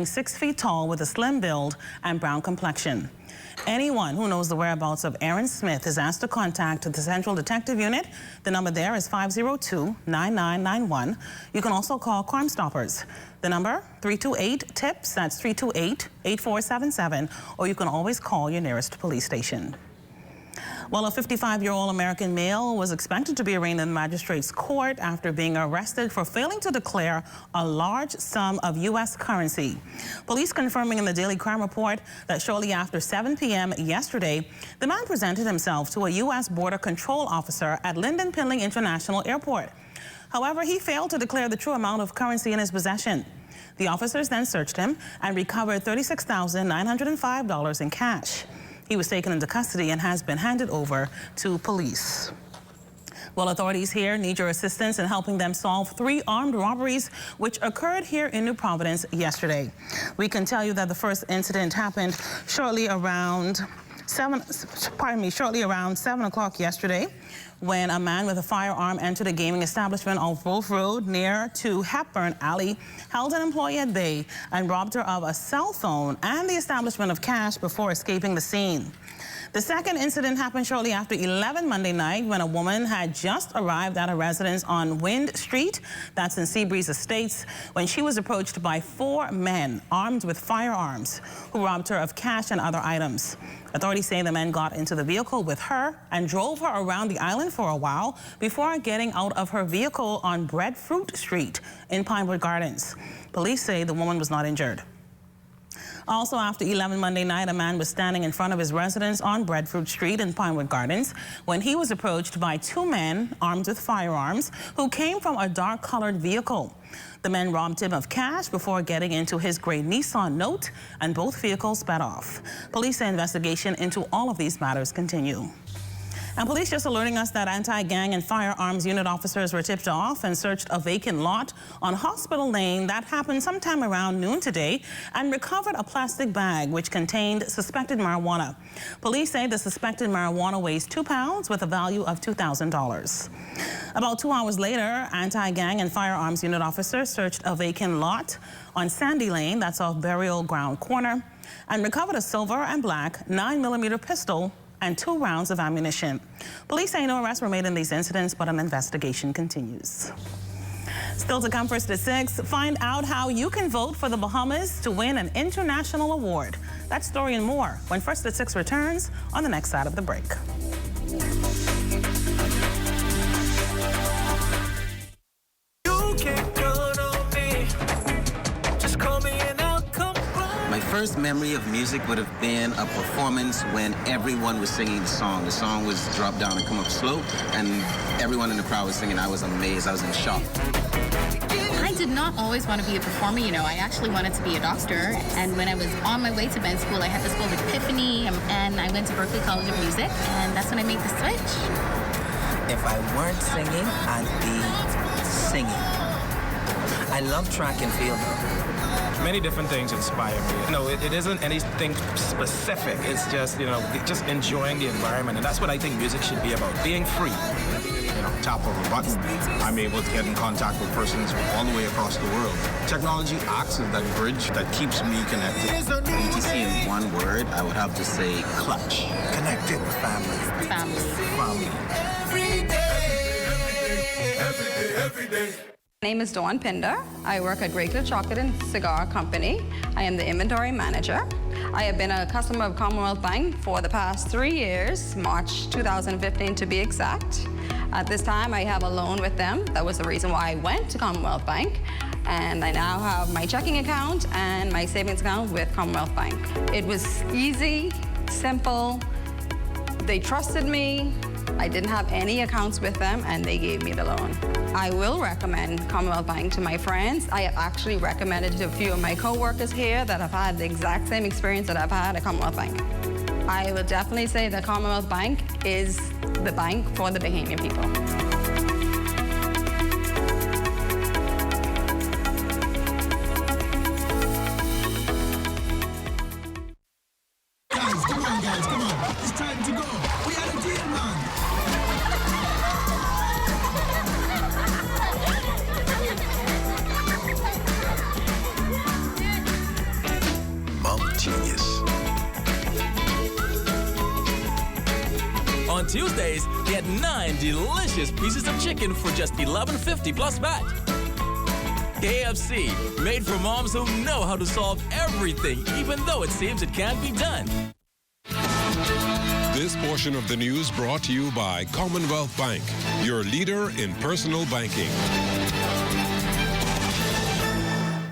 6 feet tall with a slim build and brown complexion. Anyone who knows the whereabouts of Aaron Smith is asked to contact the Central Detective Unit. The number there is 502-9991. You can also call Crime Stoppers. The number 328-TIPS, that's 328-8477, or you can always call your nearest police station. Well, a 55-year-old American male was expected to be arraigned in the magistrate's court after being arrested for failing to declare a large sum of U.S. currency. Police confirming in the Daily Crime Report that shortly after 7 p.m. yesterday, the man presented himself to a U.S. Border Control officer at Lynden Pinley International Airport. However, he failed to declare the true amount of currency in his possession. The officers then searched him and recovered $36,905 in cash. He was taken into custody and has been handed over to police. Well, authorities here need your assistance in helping them solve 3 armed robberies which occurred here in New Providence yesterday. We can tell you that the first incident happened shortly around 7 o'clock yesterday, when a man with a firearm entered a gaming establishment on Wolf Road near to Hepburn Alley, held an employee at bay and robbed her of a cell phone and the establishment of cash before escaping the scene. The second incident happened shortly after 11 Monday night, when a woman had just arrived at a residence on Wind Street, that's in Seabreeze Estates, when she was approached by 4 men armed with firearms who robbed her of cash and other items. Authorities say the men got into the vehicle with her and drove her around the island for a while before getting out of her vehicle on Breadfruit Street in Pinewood Gardens. Police say the woman was not injured. Also, after 11 Monday night, a man was standing in front of his residence on Breadfruit Street in Pinewood Gardens when he was approached by 2 men armed with firearms who came from a dark-colored vehicle. The men robbed him of cash before getting into his gray Nissan Note, and both vehicles sped off. Police say investigation into all of these matters continue. And police just alerting us that anti-gang and firearms unit officers were tipped off and searched a vacant lot on Hospital Lane. That happened sometime around noon today, and recovered a plastic bag which contained suspected marijuana. Police say the suspected marijuana weighs 2 pounds with a value of $2,000. About 2 hours later, anti-gang and firearms unit officers searched a vacant lot on Sandy Lane, that's off Burial Ground Corner, and recovered a silver and black 9mm pistol and 2 rounds of ammunition. Police say no arrests were made in these incidents, but an investigation continues. Still to come first at 6, find out how you can vote for the Bahamas to win an international award. That story and more when First at 6 returns on the next side of the break. My first memory of music would have been a performance when everyone was singing the song. The song was drop down and come up slow, and everyone in the crowd was singing. I was amazed. I was in shock. I did not always want to be a performer, you know. I actually wanted to be a doctor, and when I was on my way to med school, I had this whole epiphany, and I went to Berklee College of Music, and that's when I made the switch. If I weren't singing, I'd be singing. I love track and field. Many different things inspire me. You know, it isn't anything specific. It's just, you know, just enjoying the environment. And that's what I think music should be about, being free. You know, tap of a button, I'm able to get in contact with persons all the way across the world. Technology acts as that bridge that keeps me connected. BTC in one word, I would have to say clutch. Connected with family. Family. Family. Every day. My name is Dawn Pinder. I work at Regular Chocolate and Cigar Company. I am the inventory manager. I have been a customer of Commonwealth Bank for the past 3 years, March 2015 to be exact. At this time, I have a loan with them. That was the reason why I went to Commonwealth Bank. And I now have my checking account and my savings account with Commonwealth Bank. It was easy, simple. They trusted me. I didn't have any accounts with them, and they gave me the loan. I will recommend Commonwealth Bank to my friends. I have actually recommended it to a few of my co-workers here that have had the exact same experience that I've had at Commonwealth Bank. I would definitely say that Commonwealth Bank is the bank for the Bahamian people. Guys, come on, it's time to go. We are the team, man. genius. On Tuesdays, get 9 delicious pieces of chicken for just $11.50 plus VAT. KFC, made for moms who know how to solve everything, even though it seems it can't be done. This portion of the news brought to you by Commonwealth Bank, your leader in personal banking.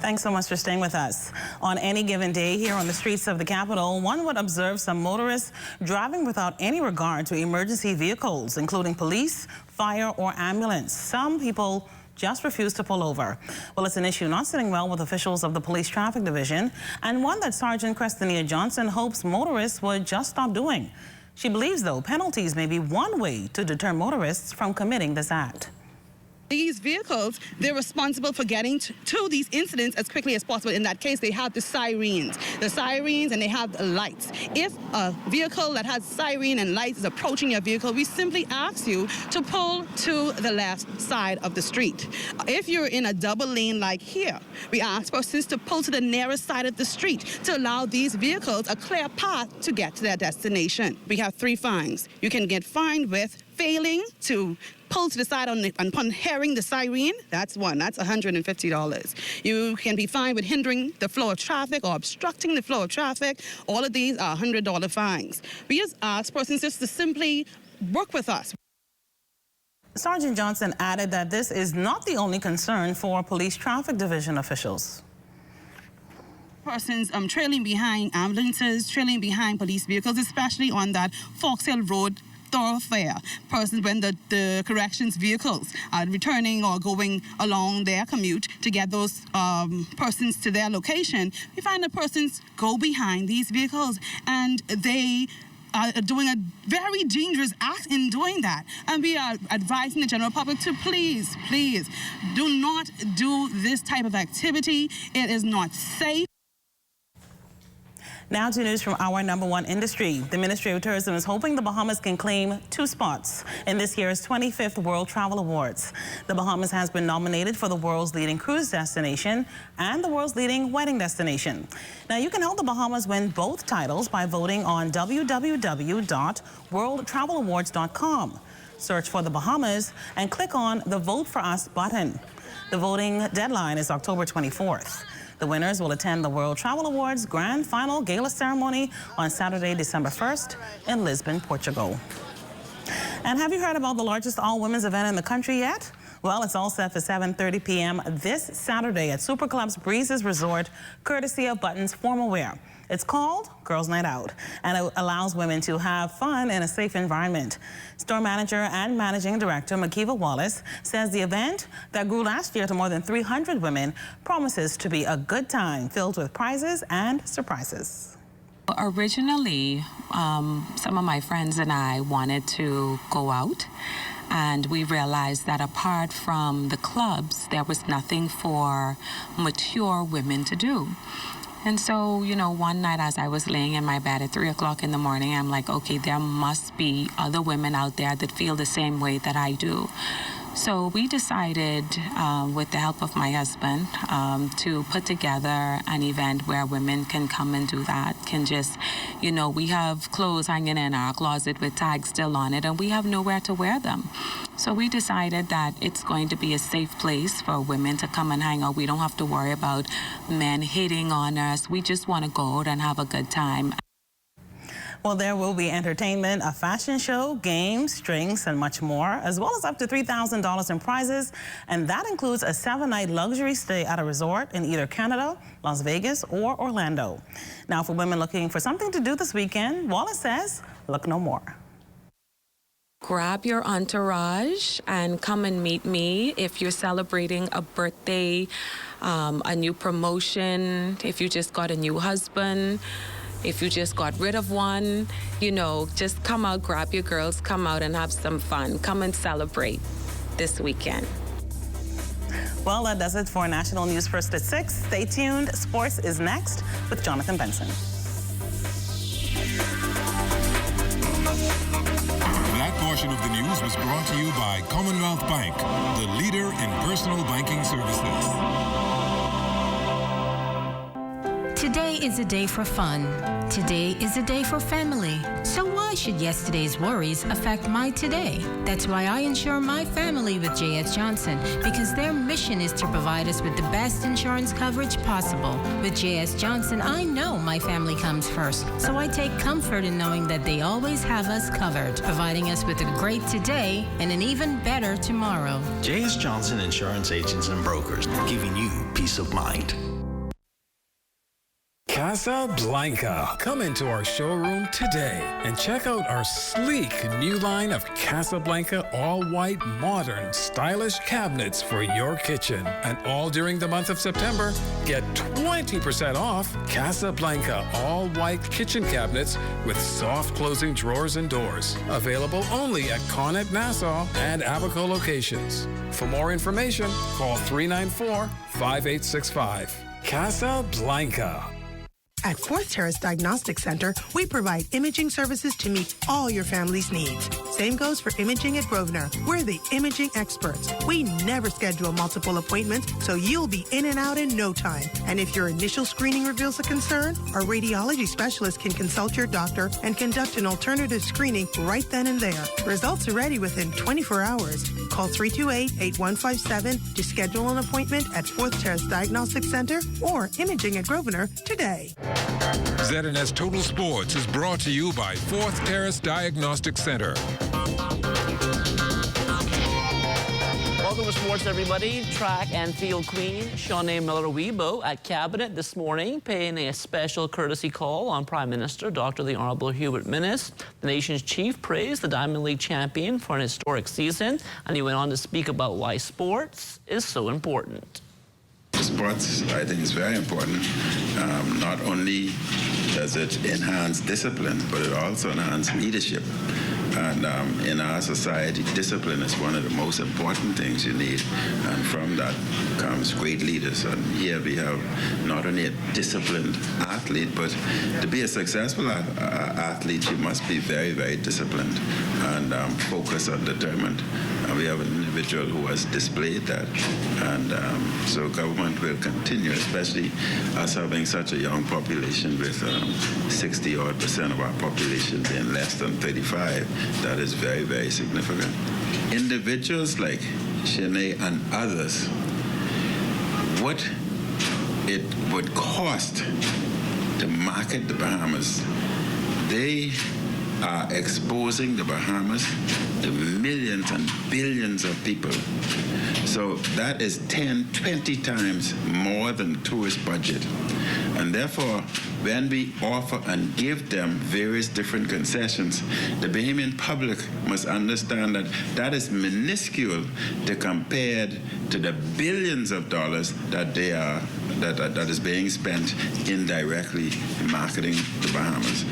Thanks so much for staying with us. On any given day here on the streets of the capital, one would observe some motorists driving without any regard to emergency vehicles, including police, fire, or ambulance. Some people just refuse to pull over. Well, it's an issue not sitting well with officials of the Police Traffic Division, and one that Sergeant Crestania Johnson hopes motorists would just stop doing. She believes, though, penalties may be one way to deter motorists from committing this act. These vehicles, they're responsible for getting to these incidents as quickly as possible. In that case, they have the sirens, and they have the lights. If a vehicle that has siren and lights is approaching your vehicle, we simply ask you to pull to the left side of the street. If you're in a double lane like here, we ask persons to pull to the nearest side of the street to allow these vehicles a clear path to get to their destination. We have 3 fines. You can get fined with failing to pull to the side upon hearing the siren. That's one. That's $150. You can be fined with hindering the flow of traffic or obstructing the flow of traffic. All of these are $100 fines. We just ask persons just to simply work with us. Sergeant Johnson added that this is not the only concern for Police Traffic Division officials. Persons trailing behind ambulances, trailing behind police vehicles, especially on that Fox Hill Road thoroughfare. Persons when the corrections vehicles are returning or going along their commute to get those persons to their location, we find that persons go behind these vehicles and they are doing a very dangerous act in doing that. And we are advising the general public to please, please do not do this type of activity. It is not safe. Now to news from our #1 industry. The Ministry of Tourism is hoping the Bahamas can claim 2 spots in this year's 25th World Travel Awards. The Bahamas has been nominated for the world's leading cruise destination and the world's leading wedding destination. Now you can help the Bahamas win both titles by voting on www.worldtravelawards.com. Search for the Bahamas and click on the Vote for Us button. The voting deadline is October 24th. The winners will attend the World Travel Awards Grand Final Gala Ceremony on Saturday, December 1st in Lisbon, Portugal. And have you heard about the largest all-women's event in the country yet? Well, it's all set for 7:30 p.m. this Saturday at Super Club's Breezes Resort, courtesy of Buttons Formal Wear. It's called Girls Night Out, and it allows women to have fun in a safe environment. Store manager and managing director Makiva Wallace says the event that grew last year to more than 300 women promises to be a good time filled with prizes and surprises. Originally, some of my friends and I wanted to go out, and we realized that apart from the clubs, there was nothing for mature women to do. And so, you know, one night as I was laying in my bed at 3 o'clock in the morning, I'm like, okay, there must be other women out there that feel the same way that I do. So we decided, with the help of my husband, to put together an event where women can come and do that, can just, you know, we have clothes hanging in our closet with tags still on it, and we have nowhere to wear them. So we decided that it's going to be a safe place for women to come and hang out. We don't have to worry about men hitting on us. We just want to go out and have a good time. Well, there will be entertainment, a fashion show, games, drinks, and much more, as well as up to $3,000 in prizes. And that includes a 7-night luxury stay at a resort in either Canada, Las Vegas, or Orlando. Now, for women looking for something to do this weekend, Wallace says, look no more. Grab your entourage and come and meet me if you're celebrating a birthday, a new promotion, if you just got a new husband, if you just got rid of one, you know, just come out, grab your girls, come out and have some fun. Come and celebrate this weekend. Well, that does it for National News First at 6. Stay tuned. Sports is next with Jonathan Benson. That portion of the news was brought to you by Commonwealth Bank, the leader in personal banking services. Today, Today is a day for fun. Today is a day for family. So why should yesterday's worries affect my today? That's why I insure my family with J.S. Johnson, because their mission is to provide us with the best insurance coverage possible. With J.S. Johnson, I know my family comes first, so I take comfort in knowing that they always have us covered, providing us with a great today and an even better tomorrow. J.S. Johnson Insurance Agents and Brokers, giving you peace of mind. Casablanca. Come into our showroom today and check out our sleek new line of Casablanca all-white, modern, stylish cabinets for your kitchen. And all during the month of September, get 20% off Casablanca all-white kitchen cabinets with soft closing drawers and doors. Available only at Connet Nassau and Abaco locations. For more information, call 394-5865. Casablanca. At Fourth Terrace Diagnostic Center, we provide imaging services to meet all your family's needs. Same goes for imaging at Grosvenor. We're the imaging experts. We never schedule multiple appointments, so you'll be in and out in no time. And if your initial screening reveals a concern, our radiology specialist can consult your doctor and conduct an alternative screening right then and there. Results are ready within 24 hours. Call 328-8157 to schedule an appointment at Fourth Terrace Diagnostic Center or Imaging at Grosvenor today. ZNS Total Sports is brought to you by Fourth Terrace Diagnostic Center. Welcome to sports, everybody. Track and field queen Shawnee Miller-Weibo at Cabinet this morning, paying a special courtesy call on Prime Minister Dr. the Honorable Hubert Minnis. The nation's chief praised the Diamond League champion for an historic season, and he went on to speak about why sports is so important. Sports, I think, is very important. Not only does it enhance discipline, but it also enhances leadership. And in our society, discipline is one of the most important things you need. And from that comes great leaders. And here we have not only a disciplined athlete, but to be a successful athlete, you must be very, very disciplined and focused and determined. And we have an individual who has displayed that. And so government will continue, especially us having such a young population with 60-odd% of our population being less than 35. That is very, very significant. Individuals like Shanae and others, what it would cost to market the Bahamas, they are exposing the Bahamas to millions and billions of people. So that is 10, 20 times more than the tourist budget. And therefore, when we offer and give them various different concessions, the Bahamian public must understand that that is minuscule to compared to the billions of dollars that that is being spent indirectly in marketing the Bahamas.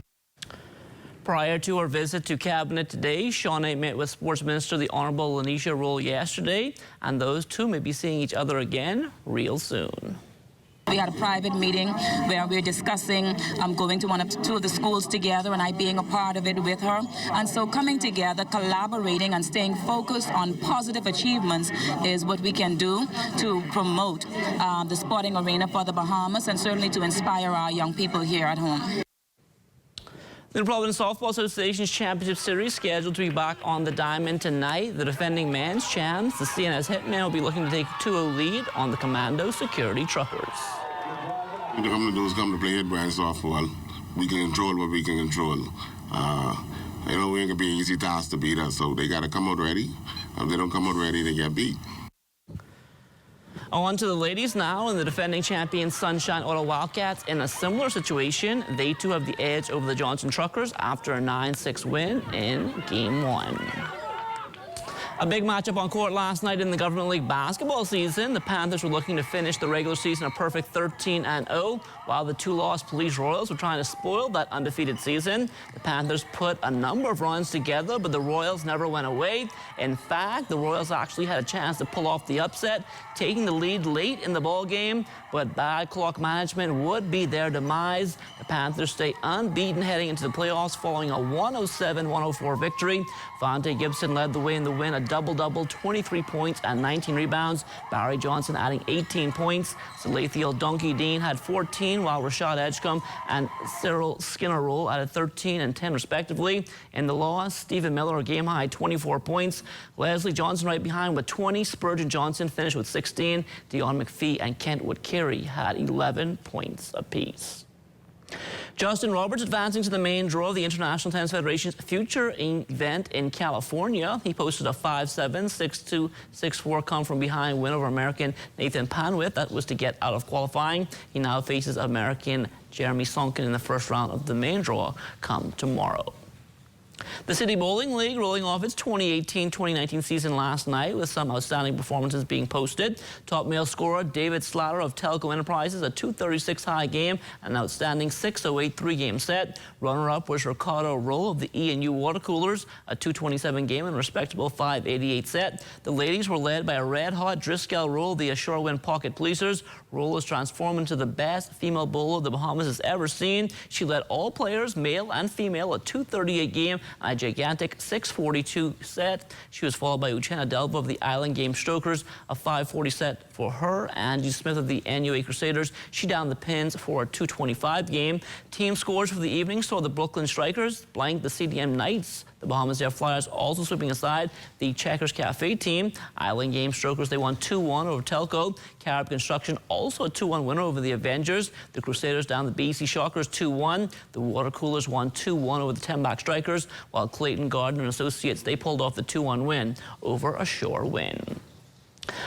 Prior to her visit to Cabinet today, Shawnee met with Sports Minister the Honorable Lanisha Roll yesterday, and those two may be seeing each other again real soon. We had a private meeting where we were discussing going to two of the schools together and I being a part of it with her. And so coming together, collaborating and staying focused on positive achievements is what we can do to promote the sporting arena for the Bahamas and certainly to inspire our young people here at home. The Providence Softball Association's Championship Series scheduled to be back on the diamond tonight. The defending men's champs, the CNS Hitmen, will be looking to take a 2-0 lead on the Commando Security Truckers. What they come to do is come to play hit brand softball. We can control what we can control. We ain't gonna be an easy task to beat us, so they gotta come out ready. If they don't come out ready, they get beat. On to the ladies now, and the defending champion Sunshine Auto Wildcats in a similar situation. They too have the edge over the Johnson Truckers after a 9-6 win in Game 1. A big matchup on court last night in the Government League basketball season. The Panthers were looking to finish the regular season a perfect 13-0, while the two-loss Police Royals were trying to spoil that undefeated season. The Panthers put a number of runs together, but the Royals never went away. In fact, the Royals actually had a chance to pull off the upset, taking the lead late in the ball game, but bad clock management would be their demise. The Panthers stay unbeaten heading into the playoffs following a 107-104 victory. Vontae Gibson led the way in the win, a double-double, 23 points and 19 rebounds. Barry Johnson adding 18 points. Salathiel Donkey Dean had 14, while Rashad Edgecombe and Cyril Skinner-Roll added 13 and 10 respectively. In the loss, Stephen Miller, a game-high 24 points. Leslie Johnson right behind with 20. Spurgeon Johnson finished with 16. Dion McPhee and Kentwood Carey had 11 points apiece. Justin Roberts advancing to the main draw of the International Tennis Federation's future event in California. He posted a 5-7, 6-2, 6-4 come-from-behind win over American Nathan Panwith. That was to get out of qualifying. He now faces American Jeremy Sonkin in the first round of the main draw come tomorrow. The City Bowling League rolling off its 2018-2019 season last night with some outstanding performances being posted. Top male scorer David Slatter of Telco Enterprises, a 236 high game and an outstanding 608 three-game set. Runner-up was Ricardo Roll of the E&U Water Coolers, a 227 game and respectable 588 set. The ladies were led by a red-hot Driscoll Roll of the Ashore Wind Pocket Policers. Roll is transformed into the best female bowler the Bahamas has ever seen. She led all players, male and female, a 238 game and a gigantic 642 set. She was followed by Uchenna Delva of the Island Game Strokers, a 540 set for her. Angie Smith of the NUA Crusaders, she downed the pins for a 225 game. Team scores for the evening saw the Brooklyn Strikers blank the CDM Knights. The Bahamas Air Flyers also sweeping aside the Checkers Cafe team. Island Game Strokers, they won 2-1 over Telco. Carib Construction also a 2-1 winner over the Avengers. The Crusaders down the BC Shockers 2-1. The Water Coolers won 2-1 over the Temback Strikers, while Clayton Gardner and Associates, they pulled off the 2-1 win over Ashore Wind.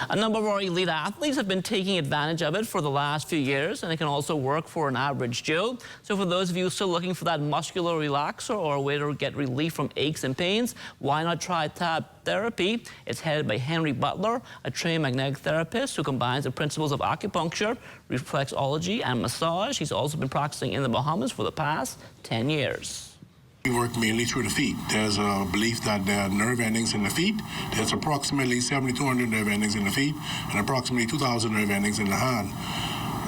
A number of our elite athletes have been taking advantage of it for the last few years, and it can also work for an average Joe. So for those of you still looking for that muscular relaxer or a way to get relief from aches and pains, why not try Tab Therapy? It's headed by Henry Butler, a trained magnetic therapist who combines the principles of acupuncture, reflexology, and massage. He's also been practicing in the Bahamas for the past 10 years. We work mainly through the feet. There's a belief that there are nerve endings in the feet. There's approximately 7,200 nerve endings in the feet and approximately 2,000 nerve endings in the hand.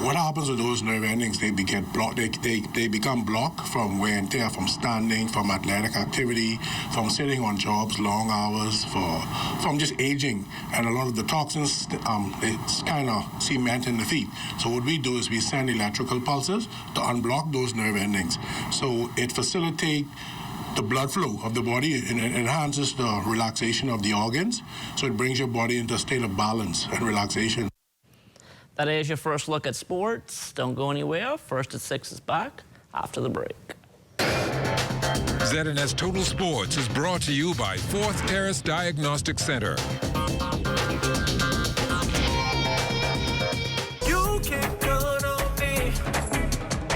What happens with those nerve endings? They get blocked. They become blocked from wear and tear, from standing, from athletic activity, from sitting on jobs long hours, from just aging, and a lot of the toxins it's kind of cement in the feet. So what we do is we send electrical pulses to unblock those nerve endings. So it facilitates the blood flow of the body, and it enhances the relaxation of the organs. So it brings your body into a state of balance and relaxation. That is your first look at sports. Don't go anywhere. First at 6 is back after the break. ZNS Total Sports is brought to you by 4th Terrace Diagnostic Center. You can count on me.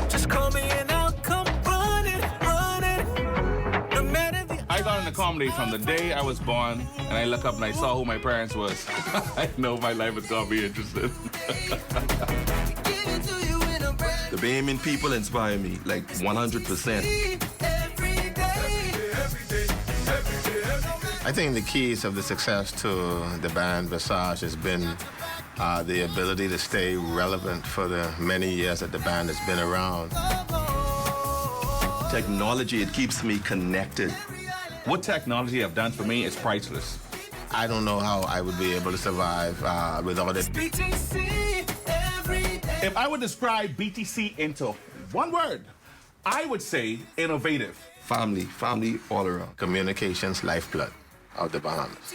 Just call me and I'll come running. No matter the... I got into comedy from the day I was born, and I look up and I saw who my parents was. I know my life is gonna be interesting. The Bahamian people inspire me, like 100%. I think the keys of the success to the band Visage has been the ability to stay relevant for the many years that the band has been around. Technology, it keeps me connected. What technology have done for me is priceless. I don't know how I would be able to survive without it. If I would describe BTC into one word, I would say innovative. Family all around. Communications lifeblood of the Bahamas.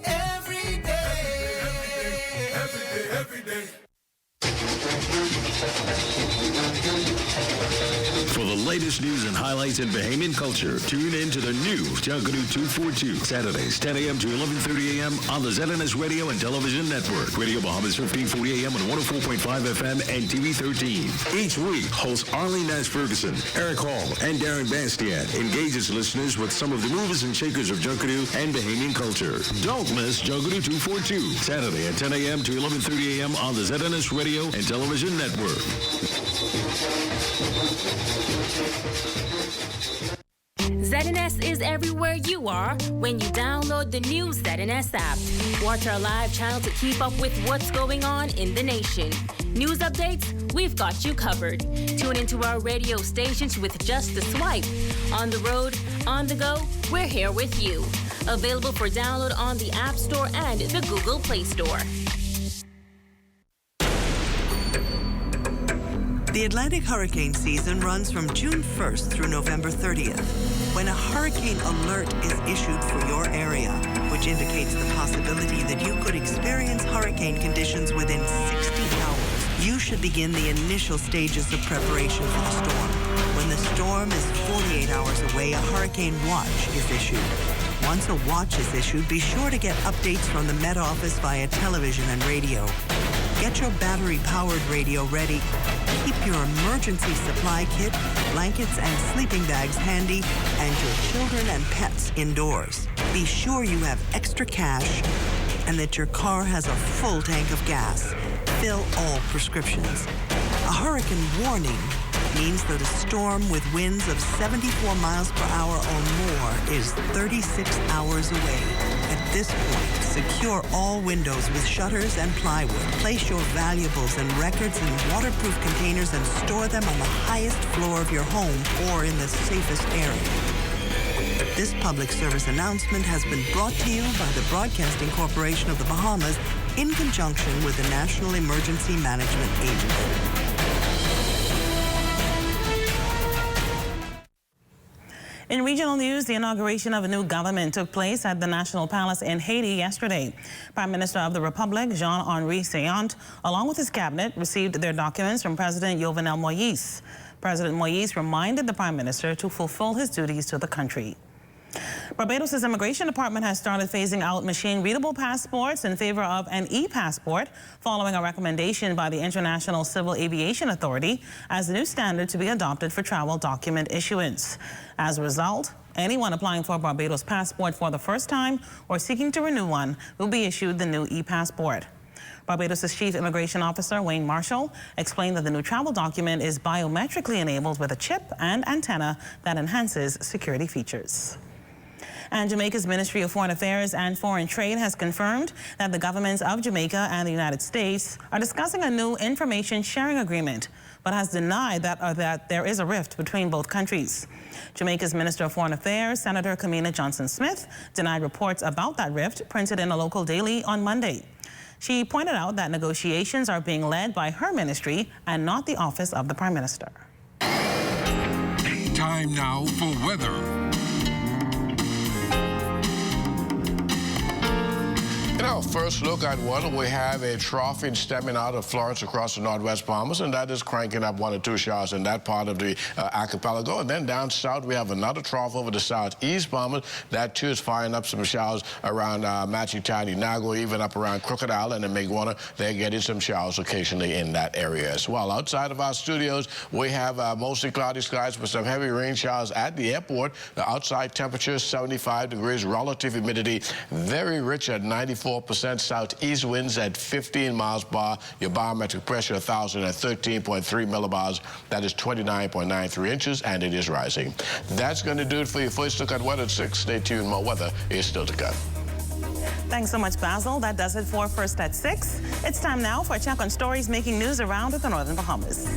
Every day. For the latest news and highlights in Bahamian culture, tune in to the new Junkanoo 242, Saturdays, 10 a.m. to 11:30 a.m. on the ZNS Radio and Television Network. Radio Bahamas 1540 a.m. on 104.5 FM and TV 13. Each week, hosts Arlene Nash Ferguson, Eric Hall, and Darren Bastian engages listeners with some of the movers and shakers of Junkanoo and Bahamian culture. Don't miss Junkanoo 242, Saturday at 10 a.m. to 11:30 a.m. on the ZNS Radio and Television Network. ZNS is everywhere you are when you download the new ZNS app. Watch our live channel to keep up with what's going on in the nation. News updates, we've got you covered. Tune into our radio stations with just a swipe. On the road, on the go, we're here with you. Available for download on the App Store and the Google Play Store. The Atlantic hurricane season runs from June 1st through November 30th, when a hurricane alert is issued for your area, which indicates the possibility that you could experience hurricane conditions within 60 hours. You should begin the initial stages of preparation for the storm. When the storm is 48 hours away, a hurricane watch is issued. Once a watch is issued, be sure to get updates from the Met Office via television and radio. Get your battery-powered radio ready. Keep your emergency supply kit, blankets, and sleeping bags handy, and your children and pets indoors. Be sure you have extra cash and that your car has a full tank of gas. Fill all prescriptions. A hurricane warning means that a storm with winds of 74 miles per hour or more is 36 hours away. At this point, secure all windows with shutters and plywood. Place your valuables and records in waterproof containers and store them on the highest floor of your home or in the safest area. This public service announcement has been brought to you by the Broadcasting Corporation of the Bahamas in conjunction with the National Emergency Management Agency. In regional news, the inauguration of a new government took place at the National Palace in Haiti yesterday. Prime Minister of the Republic, Jean-Henri Séant, along with his cabinet, received their documents from President Jovenel Moïse. President Moïse reminded the Prime Minister to fulfill his duties to the country. Barbados' Immigration Department has started phasing out machine-readable passports in favor of an e-passport, following a recommendation by the International Civil Aviation Authority as the new standard to be adopted for travel document issuance. As a result, anyone applying for a Barbados passport for the first time or seeking to renew one will be issued the new e-passport. Barbados' Chief Immigration Officer, Wayne Marshall, explained that the new travel document is biometrically enabled with a chip and antenna that enhances security features. And Jamaica's Ministry of Foreign Affairs and Foreign Trade has confirmed that the governments of Jamaica and the United States are discussing a new information sharing agreement, but has denied that there is a rift between both countries. Jamaica's Minister of Foreign Affairs, Senator Kamina Johnson-Smith, denied reports about that rift printed in a local daily on Monday. She pointed out that negotiations are being led by her ministry and not the Office of the Prime Minister. Time now for weather. In our first look at weather, we have a trough stemming out of Florence across the northwest Bahamas, and that is cranking up 1 or 2 showers in that part of the archipelago. And then down south, we have another trough over the southeast Bahamas. That too is firing up some showers around Machitani, Nago, even up around Crooked Island and Maguana. They're getting some showers occasionally in that area as well. Outside of our studios, we have mostly cloudy skies with some heavy rain showers at the airport. The outside temperature is 75 degrees, relative humidity very rich at 94%, southeast winds at 15 miles per hour. Your barometric pressure 1,013.3 millibars. That is 29.93 inches, and it is rising. That's going to do it for your first look at weather at 6. Stay tuned. More weather is still to come. Thanks so much, Basil. That does it for First at 6. It's time now for a check on stories making news around the Northern Bahamas.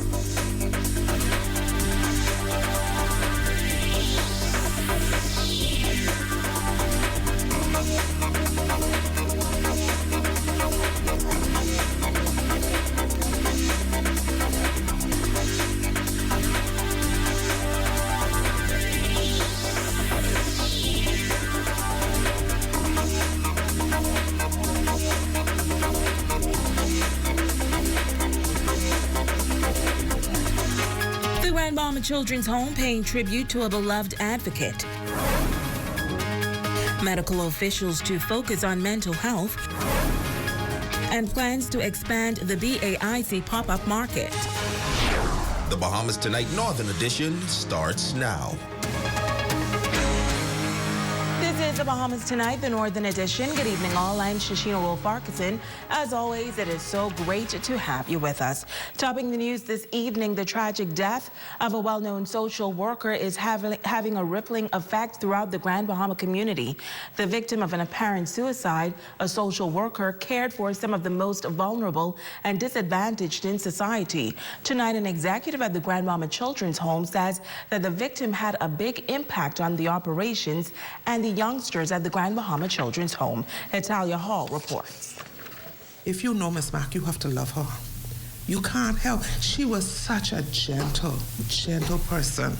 Children's Home paying tribute to a beloved advocate. Medical officials to focus on mental health. And plans to expand the BAIC pop-up market. The Bahamas Tonight Northern Edition starts now. This is the Bahamas Tonight, the Northern Edition. Good evening, all. I'm Shashina Wolf-Farquharson. As always, it is so great to have you with us. Topping the news this evening, the tragic death of a well-known social worker is having a rippling effect throughout the Grand Bahama community. The victim of an apparent suicide, a social worker cared for some of the most vulnerable and disadvantaged in society. Tonight, an executive at the Grand Bahama Children's Home says that the victim had a big impact on the operations and the young posters at the Grand Bahama Children's Home. Natalia Hall reports. If you know Miss Mack, you have to love her. You can't help. She was such a gentle person.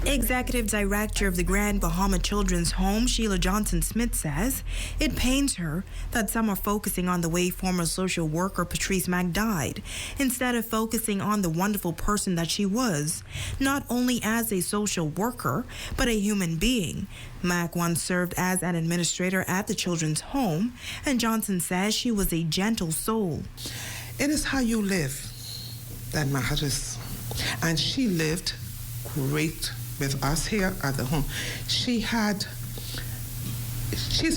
Executive Director of the Grand Bahama Children's Home, Sheila Johnson-Smith, says it pains her that some are focusing on the way former social worker Patrice Mack died, instead of focusing on the wonderful person that she was, not only as a social worker, but a human being. Mack once served as an administrator at the children's home, and Johnson says she was a gentle soul. It is how you live that matters. And she lived great with us here at the home. She's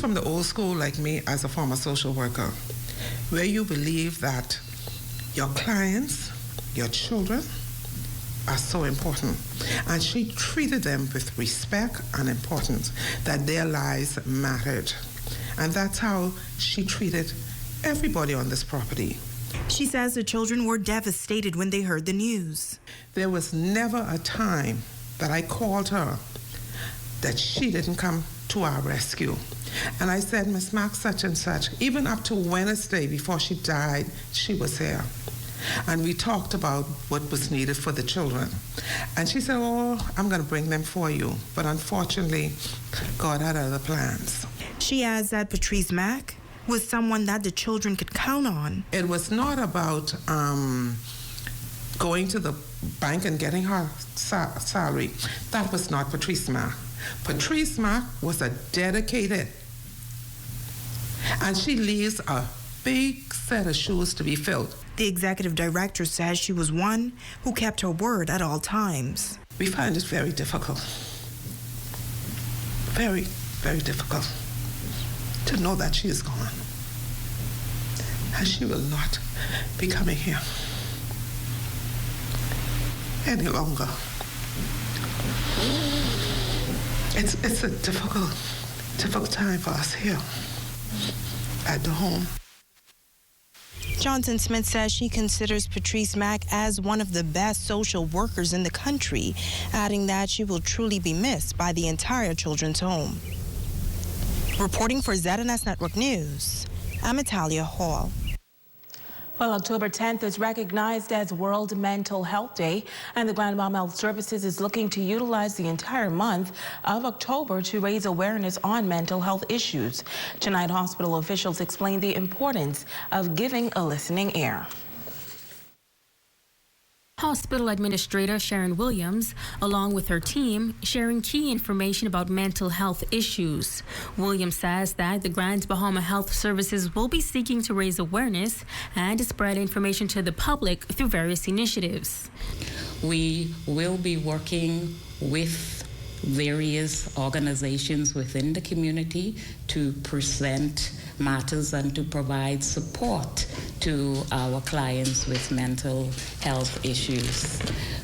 from the old school like me as a former social worker, where you believe that your clients, your children, are so important. And she treated them with respect and importance, that their lives mattered. And that's how she treated everybody on this property. She says the children were devastated when they heard the news. There was never a time that I called her that she didn't come to our rescue. And I said, Miss Mack, such and such. Even up to Wednesday before she died, she was here. And we talked about what was needed for the children. And she said, oh, I'm going to bring them for you. But unfortunately, God had other plans. She adds that Patrice Mack was someone that the children could count on. It was not about going to the bank and getting her salary. That was not Patrice Mack. Patrice Mack was a dedicated, and she leaves a big set of shoes to be filled. The executive director says she was one who kept her word at all times. We find it very difficult. Very, very difficult to know that she is gone. And she will not be coming here any longer. It's a difficult time for us here at the home. Johnson-Smith says she considers Patrice Mack as one of the best social workers in the country, adding that she will truly be missed by the entire children's home. Reporting for ZNS Network News, I'm Natalia Hall. Well, October 10th is recognized as World Mental Health Day, and the Grand Bahama Health Services is looking to utilize the entire month of October to raise awareness on mental health issues. Tonight, hospital officials explain the importance of giving a listening ear. Hospital Administrator Sharon Williams, along with her team, sharing key information about mental health issues. Williams says that the Grand Bahama Health Services will be seeking to raise awareness and spread information to the public through various initiatives. We will be working with various organizations within the community to present matters and to provide support to our clients with mental health issues.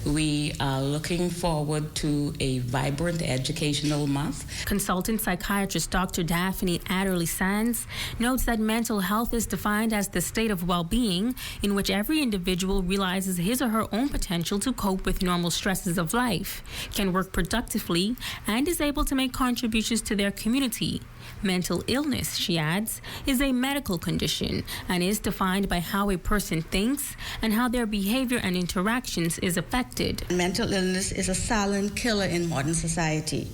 We are looking forward to a vibrant educational month. Consultant psychiatrist Dr. Daphne Adderley Sands notes that mental health is defined as the state of well-being in which every individual realizes his or her own potential to cope with normal stresses of life, can work productively, and is able to make contributions to their community. Mental illness, she adds, is a medical condition and is defined by how a person thinks and how their behavior and interactions is affected. Mental illness is a silent killer in modern society.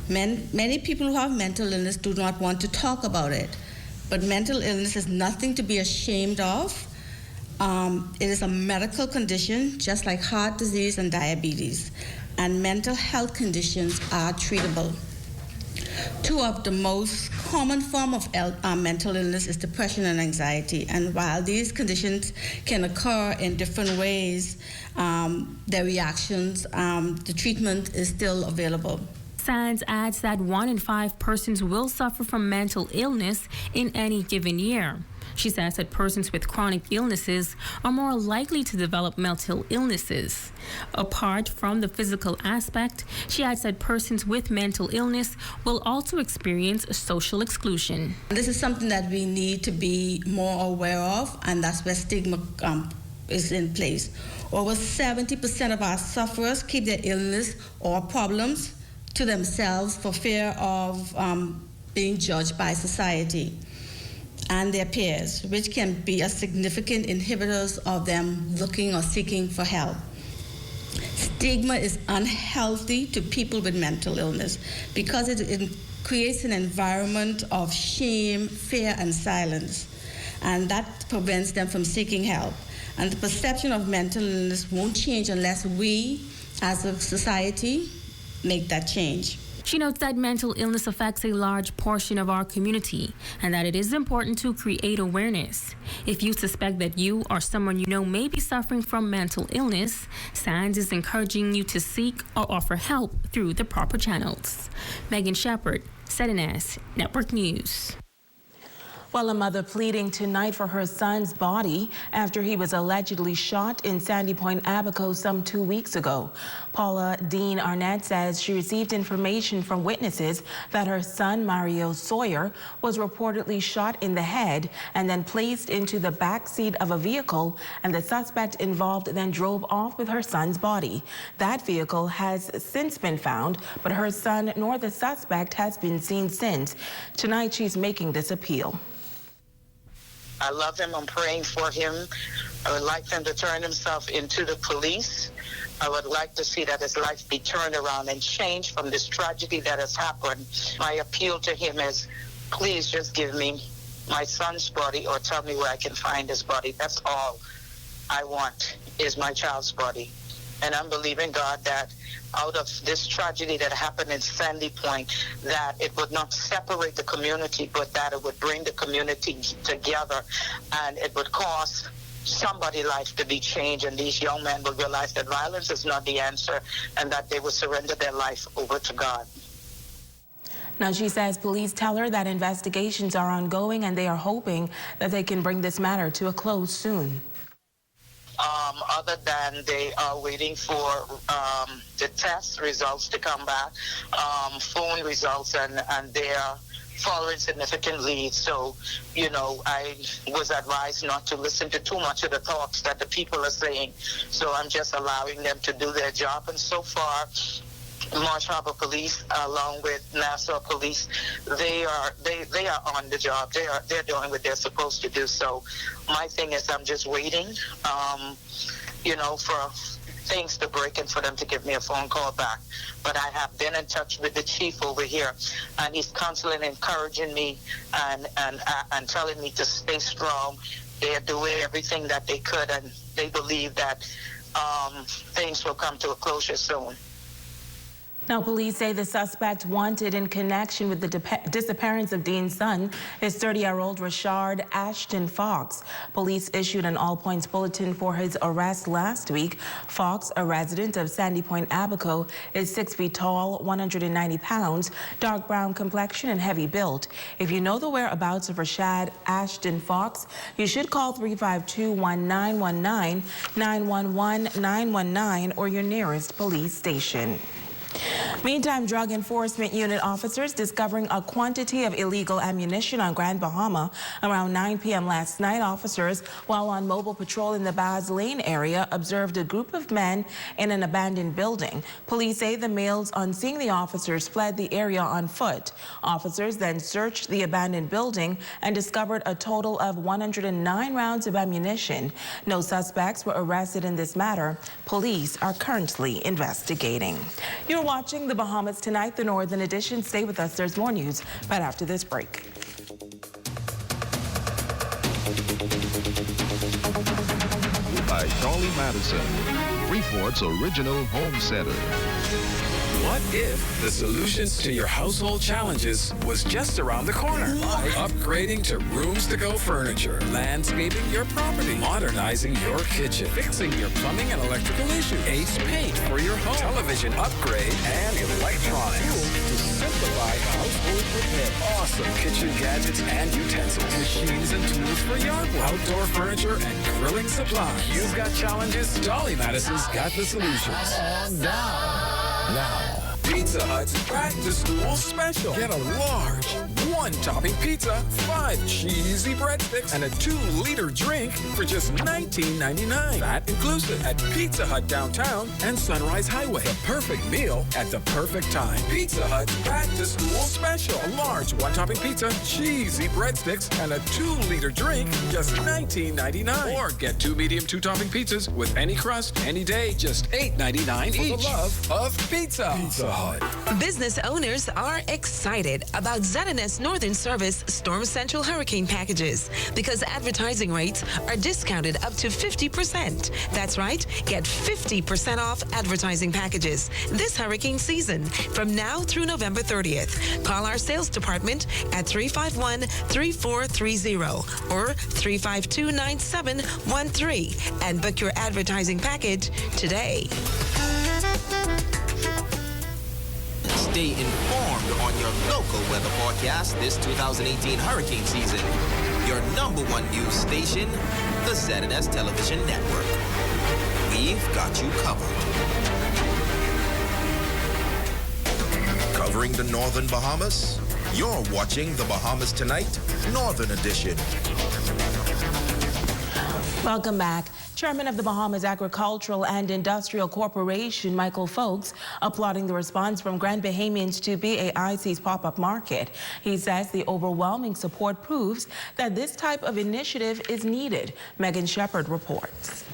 Many people who have mental illness do not want to talk about it, but mental illness is nothing to be ashamed of. It is a medical condition, just like heart disease and diabetes, and mental health conditions are treatable. Two of the most common forms of mental illness is depression and anxiety. And while these conditions can occur in different ways, their reactions, the treatment is still available. Sands adds that 1 in 5 persons will suffer from mental illness in any given year. She says that persons with chronic illnesses are more likely to develop mental illnesses. Apart from the physical aspect, she adds that persons with mental illness will also experience social exclusion. This is something that we need to be more aware of, and that's where stigma is in place. Over 70% of our sufferers keep their illness or problems to themselves for fear of being judged by society and their peers, which can be a significant inhibitors of them looking or seeking for help. Stigma is unhealthy to people with mental illness because it creates an environment of shame, fear, and silence, and that prevents them from seeking help. And the perception of mental illness won't change unless we, as a society, make that change. She notes that mental illness affects a large portion of our community and that it is important to create awareness. If you suspect that you or someone you know may be suffering from mental illness, SANS is encouraging you to seek or offer help through the proper channels. Megan Shepard, ZNS Network News. Well, a mother pleading tonight for her son's body after he was allegedly shot in Sandy Point, Abaco some 2 weeks ago. Paula Dean Arnett says she received information from witnesses that her son, Mario Sawyer, was reportedly shot in the head and then placed into the back seat of a vehicle, and the suspect involved then drove off with her son's body. That vehicle has since been found, but her son nor the suspect has been seen since. Tonight, she's making this appeal. I love him. I'm praying for him. I would like him to turn himself into the police. I would like to see that his life be turned around and changed from this tragedy that has happened. My appeal to him is, please just give me my son's body or tell me where I can find his body. That's all I want is my child's body. And I'm believing God that out of this tragedy that happened in Sandy Point, that it would not separate the community, but that it would bring the community together, and it would cause somebody's life to be changed, and these young men will realize that violence is not the answer, and that they will surrender their life over to God. Now, she says police tell her that investigations are ongoing, and they are hoping that they can bring this matter to a close soon. Other than they are waiting for the test results to come back, phone results, and they are following significant leads. So, you know, I was advised not to listen to too much of the talks that the people are saying. So I'm just allowing them to do their job. And so far, Marsh Harbor Police, along with Nassau Police, they are on the job. They're doing what they're supposed to do. So my thing is, I'm just waiting, you know, for things to break and for them to give me a phone call back. But I have been in touch with the chief over here, and he's constantly encouraging me and telling me to stay strong. They are doing everything that they could, and they believe that things will come to a closure soon. Now, police say the suspect wanted in connection with the disappearance of Dean's son is 30-year-old Rashard Ashton Fox. Police issued an all-points bulletin for his arrest last week. Fox, a resident of Sandy Point, Abaco, is 6 feet tall, 190 pounds, dark brown complexion, and heavy built. If you know the whereabouts of Rashard Ashton Fox, you should call 352-1919, 911-919, or your nearest police station. Meantime, Drug Enforcement Unit officers discovering a quantity of illegal ammunition on Grand Bahama around 9 p.m. last night. Officers, while on mobile patrol in the Baz Lane area, observed a group of men in an abandoned building. Police say the males, on seeing the officers, fled the area on foot. Officers then searched the abandoned building and discovered a total of 109 rounds of ammunition. No suspects were arrested in this matter. Police are currently investigating. You're watching the Bahamas Tonight, the Northern Edition. Stay with us. There's more news right after this break. By Shirley Madison, Freeport's original home center. What if the solutions to your household challenges was just around the corner? Upgrading to rooms-to-go furniture, landscaping your property, modernizing your kitchen, fixing your plumbing and electrical issues, Ace Paint for your home, television upgrade, and electronics. Tools to simplify household repair. Awesome kitchen gadgets and utensils, machines and tools for yard work, outdoor furniture and grilling supplies. You've got challenges? Dolly Madison's got the solutions. Come on down. Now, Pizza Hut's Back to School Special. Get a large, one-topping pizza, 5 cheesy breadsticks, and a 2-liter drink for just $19.99. That inclusive at Pizza Hut downtown and Sunrise Highway. The perfect meal at the perfect time. Pizza Hut's Back to School Special. A large, one-topping pizza, cheesy breadsticks, and a 2-liter drink, just $19.99. Or get 2 medium 2-topping pizzas with any crust, any day, just $8.99 each. For the love of pizza. Pizza Hut. Business owners are excited about ZNS Northern Service Storm Central Hurricane packages because advertising rates are discounted up to 50%. That's right, get 50% off advertising packages this hurricane season from now through November 30th. Call our sales department at 351-3430 or 352-9713 and book your advertising package today. Stay informed on your local weather forecast this 2018 hurricane season. Your #1 news station, the ZNS Television Network. We've got you covered. Covering the Northern Bahamas, you're watching the Bahamas Tonight, Northern Edition. Welcome back. Chairman of the Bahamas Agricultural and Industrial Corporation, Michael Folks, applauding the response from Grand Bahamians to BAIC's pop-up market. He says the overwhelming support proves that this type of initiative is needed. Megan Shepard reports.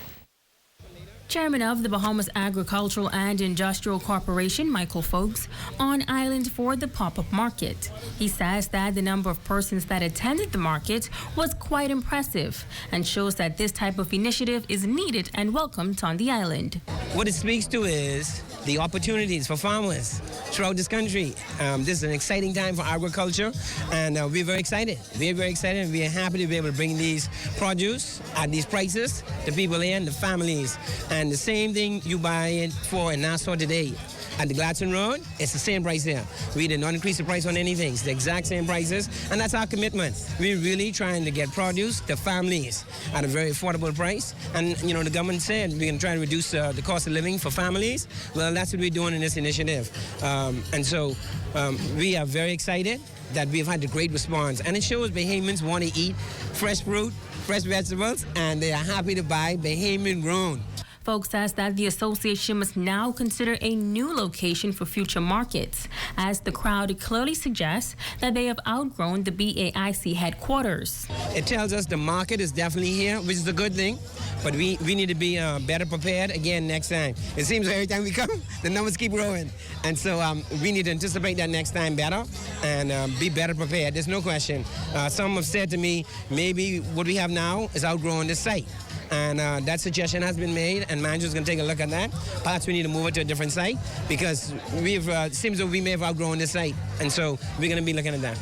Chairman of the Bahamas Agricultural and Industrial Corporation, Michael Folks, on island for the pop-up market. He says that the number of persons that attended the market was quite impressive and shows that this type of initiative is needed and welcomed on the island. What it speaks to is the opportunities for farmers throughout this country. This is an exciting time for agriculture, and we're very excited. We're very excited, and we're happy to be able to bring these produce at these prices to people here and the families. And the same thing you buy it for in Nassau today. At the Gladstone Road, it's the same price here. We did not increase the price on anything. It's the exact same prices, and that's our commitment. We're really trying to get produce to families at a very affordable price. And, you know, the government said we're going to try to reduce the cost of living for families. Well, that's what we're doing in this initiative. And so we are very excited that we've had a great response. And it shows Bahamians want to eat fresh fruit, fresh vegetables, and they are happy to buy Bahamian grown. Folks says that the association must now consider a new location for future markets, as the crowd clearly suggests that they have outgrown the BAIC headquarters. It tells us the market is definitely here, which is a good thing, but we need to be better prepared again next time. It seems every time we come, the numbers keep growing. And so we need to anticipate that next time better and be better prepared. There's no question. Some have said to me, maybe what we have now is outgrowing this site. And that suggestion has been made, and manager's going to take a look at that. Perhaps we need to move it to a different site because it seems that we may have outgrown this site, and so we're going to be looking at that.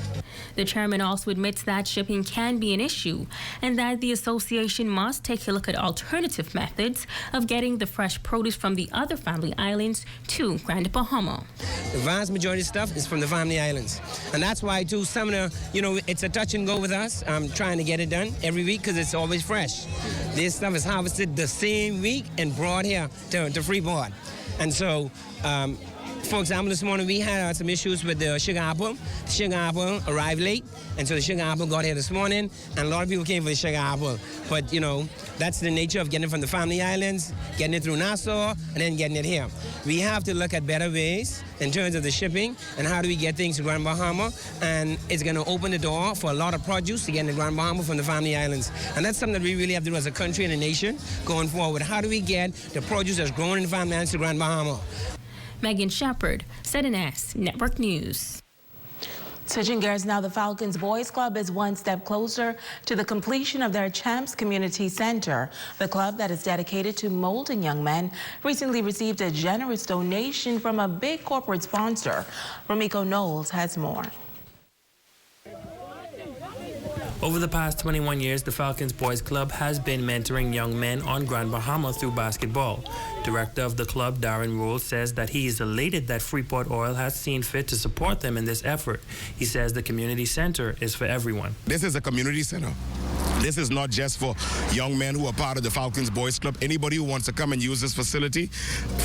The chairman also admits that shipping can be an issue and that the association must take a look at alternative methods of getting the fresh produce from the other family islands to Grand Bahama. The vast majority of stuff is from the family islands. And that's why, too, some of the, it's a touch and go with us. I'm trying to get it done every week because it's always fresh. This stuff is harvested the same week and brought here to Freeport. And so, for example, this morning we had some issues with the sugar apple. The sugar apple arrived late, and so the sugar apple got here this morning, and a lot of people came for the sugar apple. But, that's the nature of getting it from the family islands, getting it through Nassau, and then getting it here. We have to look at better ways in terms of the shipping and how do we get things to Grand Bahama, and it's going to open the door for a lot of produce to get into Grand Bahama from the family islands. And that's something that we really have to do as a country and a nation going forward. How do we get the produce that's grown in the family islands to Grand Bahama? Megan Shepard, ZNS Network News. Switching gears now, the Falcons Boys Club is one step closer to the completion of their Champs Community Center. The club that is dedicated to molding young men recently received a generous donation from a big corporate sponsor. Romiko Knowles has more. Over the past 21 years, the Falcons Boys Club has been mentoring young men on Grand Bahama through basketball. Director of the club, Darren Rule, says that he is elated that Freeport Oil has seen fit to support them in this effort. He says the community center is for everyone. This is a community center. This is not just for young men who are part of the Falcons Boys Club. Anybody who wants to come and use this facility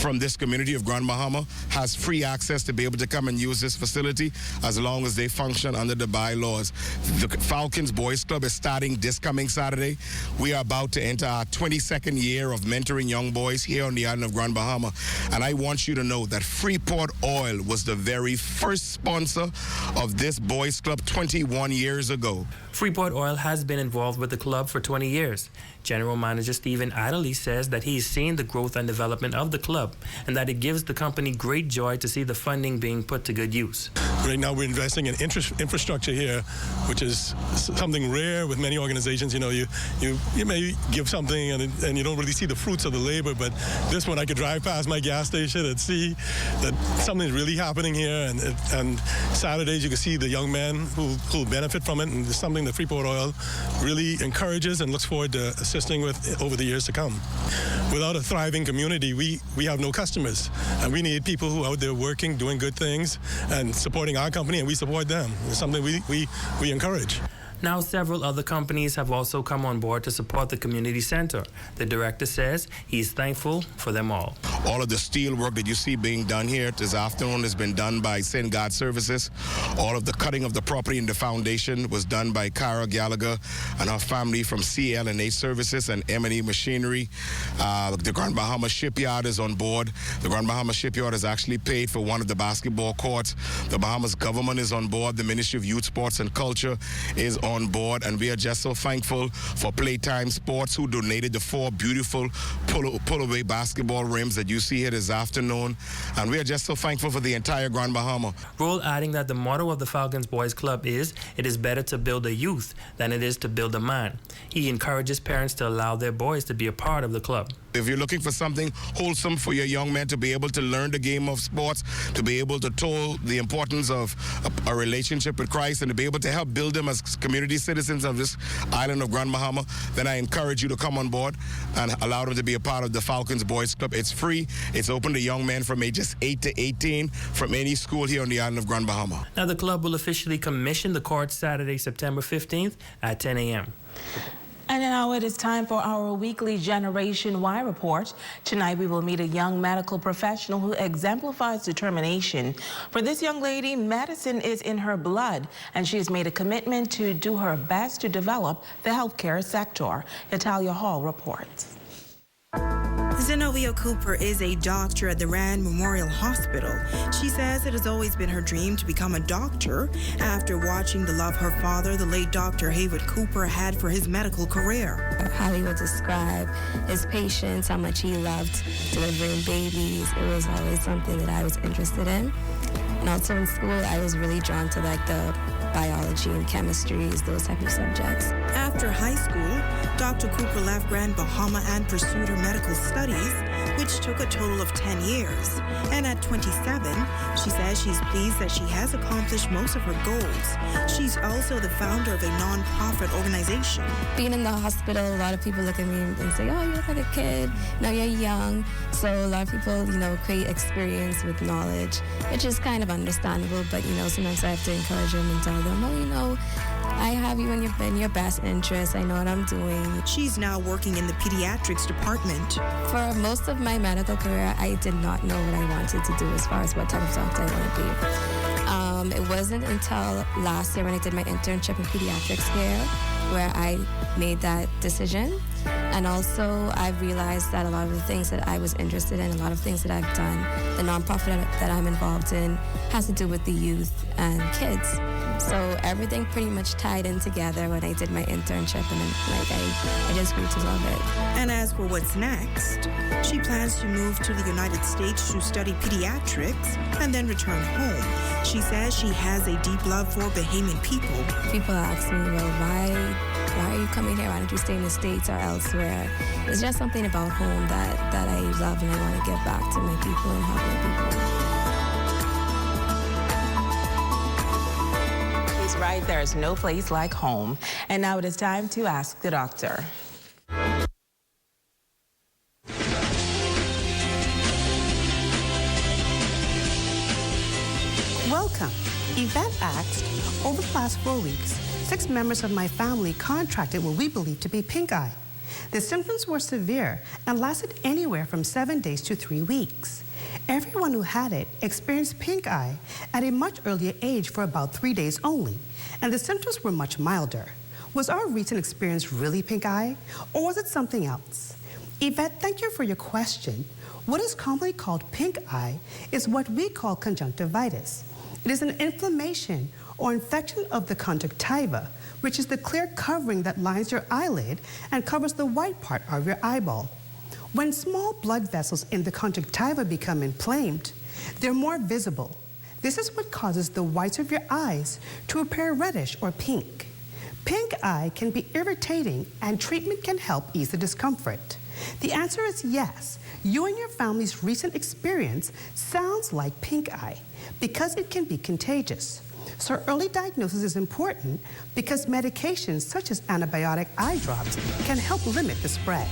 from this community of Grand Bahama has free access to be able to come and use this facility as long as they function under the bylaws. The Falcons Boys Club is starting this coming Saturday. We are about to enter our 22nd year of mentoring young boys here on the island of Grand Bahama. And I want you to know that Freeport Oil was the very first sponsor of this boys club 21 years ago. Freeport Oil has been involved with the club for 20 years. General Manager Stephen Adderley says that he's seen the growth and development of the club and that it gives the company great joy to see the funding being put to good use. Right now we're investing in infrastructure here, which is something rare with many organizations. You know, you may give something and you don't really see the fruits of the labor, but this one I could drive past my gas station and see that something's really happening here, and Saturdays you can see the young men who'll benefit from it, and it's something that Freeport Oil really encourages and looks forward to assisting with over the years to come. Without a thriving community, we have no customers, and we need people who are out there working, doing good things, and supporting our company, and we support them. It's something we encourage. Now, several other companies have also come on board to support the community center. The director says he's thankful for them all. All of the steel work that you see being done here this afternoon has been done by St. God Services. All of the cutting of the property in the foundation was done by Cara Gallagher and her family from CL&H Services and M&E Machinery. The Grand Bahama Shipyard is on board. The Grand Bahama Shipyard has actually paid for one of the basketball courts. The Bahamas government is on board. The Ministry of Youth, Sports and Culture is on board, and we are just so thankful for Playtime Sports, who donated the 4 beautiful pull-away basketball rims that you see here this afternoon, and we are just so thankful for the entire Grand Bahama. Roll adding that the motto of the Falcons Boys Club is, "It is better to build a youth than it is to build a man." He encourages parents to allow their boys to be a part of the club. If you're looking for something wholesome for your young men to be able to learn the game of sports, to be able to tell the importance of a relationship with Christ, and to be able to help build them as community citizens of this island of Grand Bahama, then I encourage you to come on board and allow them to be a part of the Falcons Boys Club. It's free. It's open to young men from ages 8 to 18 from any school here on the island of Grand Bahama. Now, the club will officially commission the court Saturday, September 15th at 10 a.m. And now it is time for our weekly Generation Y report. Tonight we will meet a young medical professional who exemplifies determination. For this young lady, medicine is in her blood, and she has made a commitment to do her best to develop the healthcare sector. Natalia Hall reports. Zenobia Cooper is a doctor at the Rand Memorial Hospital. She says it has always been her dream to become a doctor after watching the love her father, the late Dr. Haywood Cooper, had for his medical career. How he would describe his patients, how much he loved delivering babies. It was always something that I was interested in. And also in school, I was really drawn to like the biology and chemistries, those type of subjects. After high school, Dr. Cooper left Grand Bahama and pursued her medical studies, which took a total of 10 years. And at 27, she says she's pleased that she has accomplished most of her goals. She's also the founder of a non-profit organization. Being in the hospital, a lot of people look at me and say, "Oh, you look like a kid. No, you're young." So a lot of people, create experience with knowledge, which is kind of understandable. But, sometimes I have to encourage them and tell them, "Oh, I have you in your best interest. I know what I'm doing." She's now working in the pediatrics department. For most of my medical career, I did not know what I wanted to do as far as what type of doctor I want to be. It wasn't until last year when I did my internship in pediatrics here where I made that decision. And also, I've realized that a lot of the things that I was interested in, a lot of things that I've done, the nonprofit that I'm involved in, has to do with the youth and kids. So everything pretty much tied in together when I did my internship, and I just grew to love it. And as for what's next, she plans to move to the United States to study pediatrics and then return home. She says she has a deep love for Bahamian people. People ask me, well, why are you coming here? Why don't you stay in the States or elsewhere? It's just something about home that I love, and I want to give back to my people and help my people. He's right, there is no place like home. And now it is time to ask the doctor. Welcome. Yvette asked, over the past 4 weeks, 6 members of my family contracted what we believe to be pink eye. The symptoms were severe and lasted anywhere from 7 days to 3 weeks. Everyone who had it experienced pink eye at a much earlier age for about 3 days only, and the symptoms were much milder. Was our recent experience really pink eye, or was it something else? Yvette, thank you for your question. What is commonly called pink eye is what we call conjunctivitis. It is an inflammation or infection of the conjunctiva, which is the clear covering that lines your eyelid and covers the white part of your eyeball. When small blood vessels in the conjunctiva become inflamed, they're more visible. This is what causes the whites of your eyes to appear reddish or pink. Pink eye can be irritating, and treatment can help ease the discomfort. The answer is yes. You and your family's recent experience sounds like pink eye because it can be contagious. So early diagnosis is important because medications such as antibiotic eye drops can help limit the spread.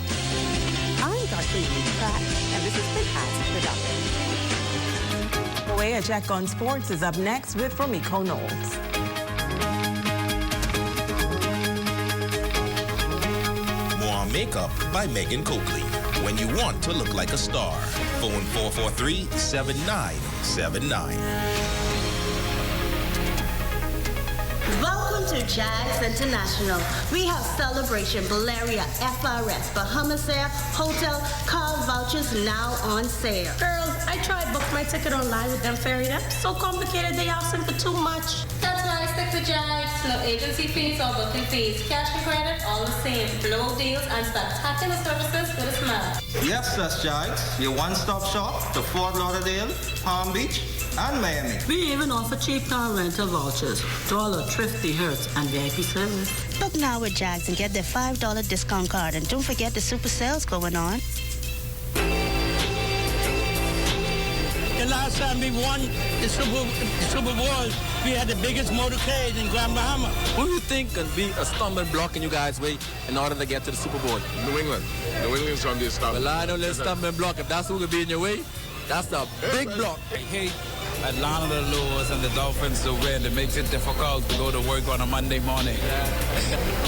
I'm Dr. Lee Pratt, and this has been Ask the Doctor. Away, a check on sports is up next with Romiko Knowles. More Makeup by Megan Coakley. When you want to look like a star. Phone 443-7979. Welcome to Jags International. We have Celebration, Valeria, FRS, Bahamas Air, Hotel, car vouchers now on sale. Girls, I tried to book my ticket online with them ferry. That's so complicated, they asking for too much. That's why I stick to Jags. No agency fees or booking fees. Cash and credit, all the same. Low deals and spectacular services with a smile. Yes, that's Jags. Your one-stop shop to Fort Lauderdale, Palm Beach, and Miami. We even offer cheap car rental vouchers to all our thrifty herds and VIP service. Book now with Jags and get their $5 discount card. And don't forget the super sales going on. The last time we won the Super Bowl, we had the biggest motorcade in Grand Bahama. Who do you think can be a stumbling block in you guys' way in order to get to the Super Bowl? New England. New England's going to be a stumbling block. Well, I know there's a stumbling block. If that's who could be in your way, that's a big block. I hate Atlanta to lose and the Dolphins to win. It makes it difficult to go to work on a Monday morning.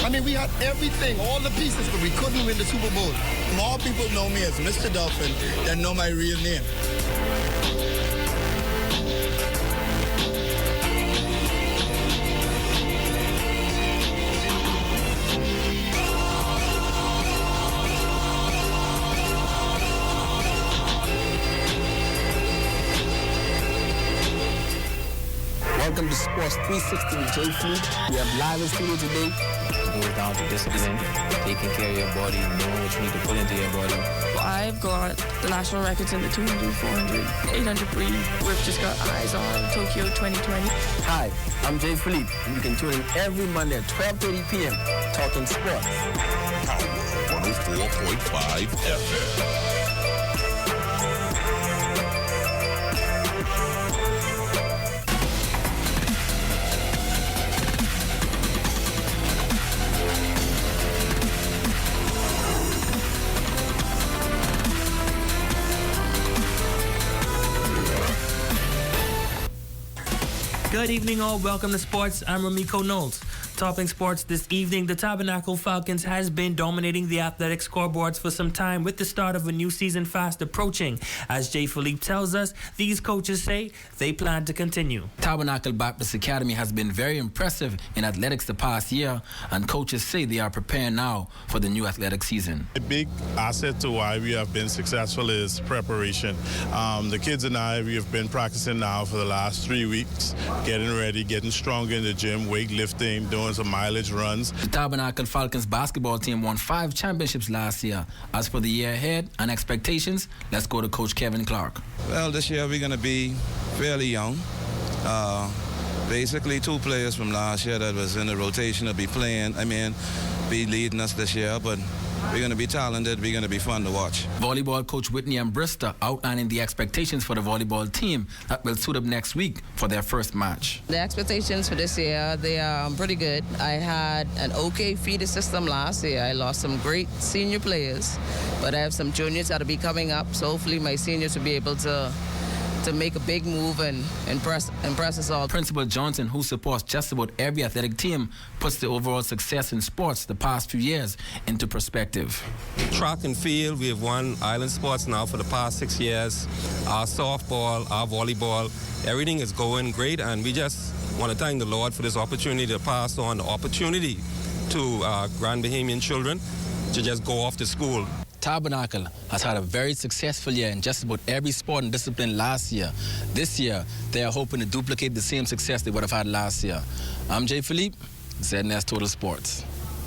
I mean, we had everything, all the pieces, but we couldn't win the Super Bowl. More people know me as Mr. Dolphin than know my real name. Welcome to Sports 360 with Jay Fleet. We have live in studio today. It goes down to discipline, taking care of your body, knowing what you need to put into your body. I've got the national records in the 200, 400, 800 free. We've just got eyes on Tokyo 2020. Hi, I'm Jay Philippe, and you can tune in every Monday at 12:30 p.m. talking sports. Power 104.5 FM. Good evening all, welcome to sports. I'm Romiko Knowles. Topping sports this evening, the Tabernacle Falcons has been dominating the athletic scoreboards for some time with the start of a new season fast approaching. As Jay Philippe tells us, these coaches say they plan to continue. Tabernacle Baptist Academy has been very impressive in athletics the past year, and coaches say they are preparing now for the new athletic season. A big asset to why we have been successful is preparation. The kids and I, we have been practicing now for the last 3 weeks, getting ready, getting stronger in the gym, weightlifting, doing some mileage runs. The Tabernacle Falcons basketball team won 5 championships last year. As for the year ahead and expectations, let's go to Coach Kevin Clark. Well, this year we're going to be fairly young. Basically 2 players from last year that was in the rotation will be be leading us this year, but we're going to be talented. We're going to be fun to watch. Volleyball coach Whitney Ambrista outlining the expectations for the volleyball team that will suit up next week for their first match. The expectations for this year, they are pretty good. I had an okay feeder system last year. I lost some great senior players, but I have some juniors that will be coming up, so hopefully my seniors will be able to to make a big move and impress us all. Principal Johnson, who supports just about every athletic team, puts the overall success in sports the past few years into perspective. Track and field, we have won Island Sports now for the past 6 years. Our softball, our volleyball, everything is going great, and we just want to thank the Lord for this opportunity to pass on the opportunity to Grand Bahamian children to just go off to school. Tabernacle has had a very successful year in just about every sport and discipline last year. This year, they are hoping to duplicate the same success they would have had last year. I'm Jay Philippe, ZNS Total Sports.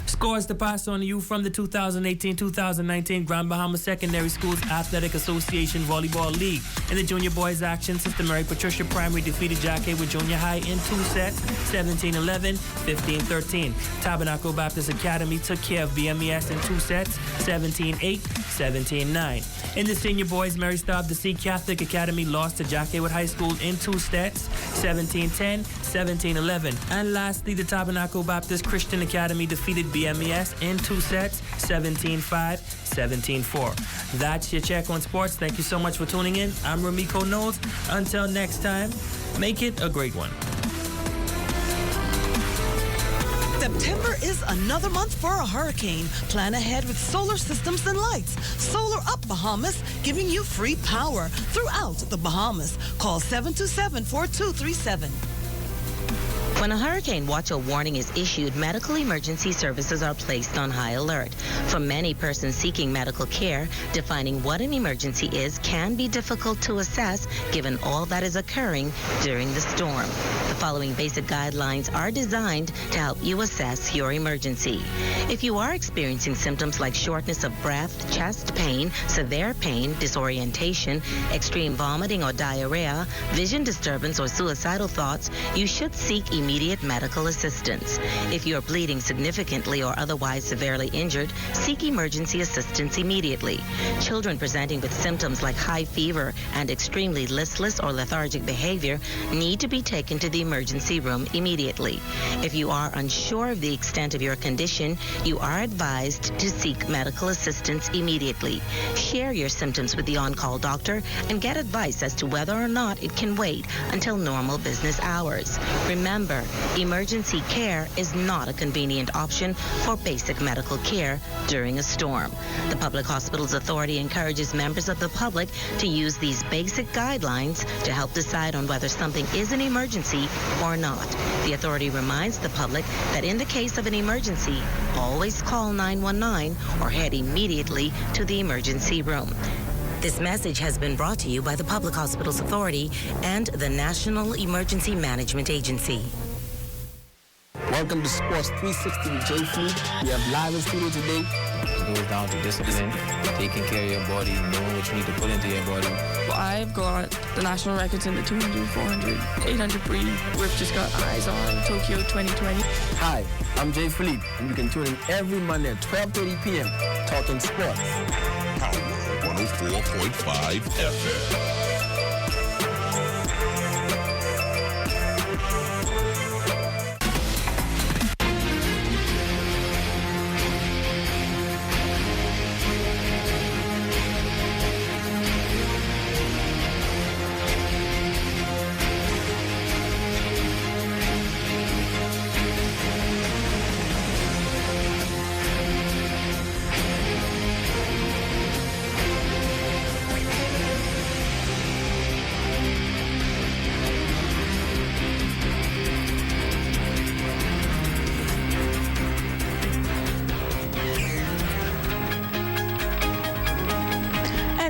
Scores to pass on to you from the 2018-2019 Grand Bahama Secondary Schools Athletic Association Volleyball League. In the junior boys action, Sister Mary Patricia Primary defeated Jackay with Junior High in 2 sets, 17-11, 15-13. Tabernacle Baptist Academy took care of BMES in 2 sets, 17-8, 17-9. In the senior boys, Mary Staub, the Sea Catholic Academy lost to Jackaywood High School in 2 sets, 17-10, 17-11. And lastly, the Tabernacle Baptist Christian Academy defeated BMES in 2 sets, 17-5, 17-4. That's your check on sports. Thank you so much for tuning in. I'm Ramiko Knowles. Until next time, make it a great one. September is another month for a hurricane. Plan ahead with solar systems and lights. Solar Up Bahamas, giving you free power throughout the Bahamas. Call 727-4237. When a hurricane watch or warning is issued, medical emergency services are placed on high alert. For many persons seeking medical care, defining what an emergency is can be difficult to assess given all that is occurring during the storm. The following basic guidelines are designed to help you assess your emergency. If you are experiencing symptoms like shortness of breath, chest pain, severe pain, disorientation, extreme vomiting or diarrhea, vision disturbance or suicidal thoughts, you should seek immediate medical assistance. If you are bleeding significantly or otherwise severely injured, seek emergency assistance immediately. Children presenting with symptoms like high fever and extremely listless or lethargic behavior need to be taken to the emergency room immediately. If you are unsure of the extent of your condition, you are advised to seek medical assistance immediately. Share your symptoms with the on-call doctor and get advice as to whether or not it can wait until normal business hours. Remember, emergency care is not a convenient option for basic medical care during a storm. The Public Hospitals Authority encourages members of the public to use these basic guidelines to help decide on whether something is an emergency or not. The authority reminds the public that in the case of an emergency, always call 919 or head immediately to the emergency room. This message has been brought to you by the Public Hospitals Authority and the National Emergency Management Agency. Welcome to Sports 360 with Jay Fleet. We have live in studio today. It goes down to discipline, taking care of your body, knowing what you need to put into your body. Well, I've got the national records in the 200, 400, 800 free. We've just got eyes on Tokyo 2020. Hi, I'm Jay Philippe, and you can tune in every Monday at 12:30 p.m. talking sports. Power 104.5 FM.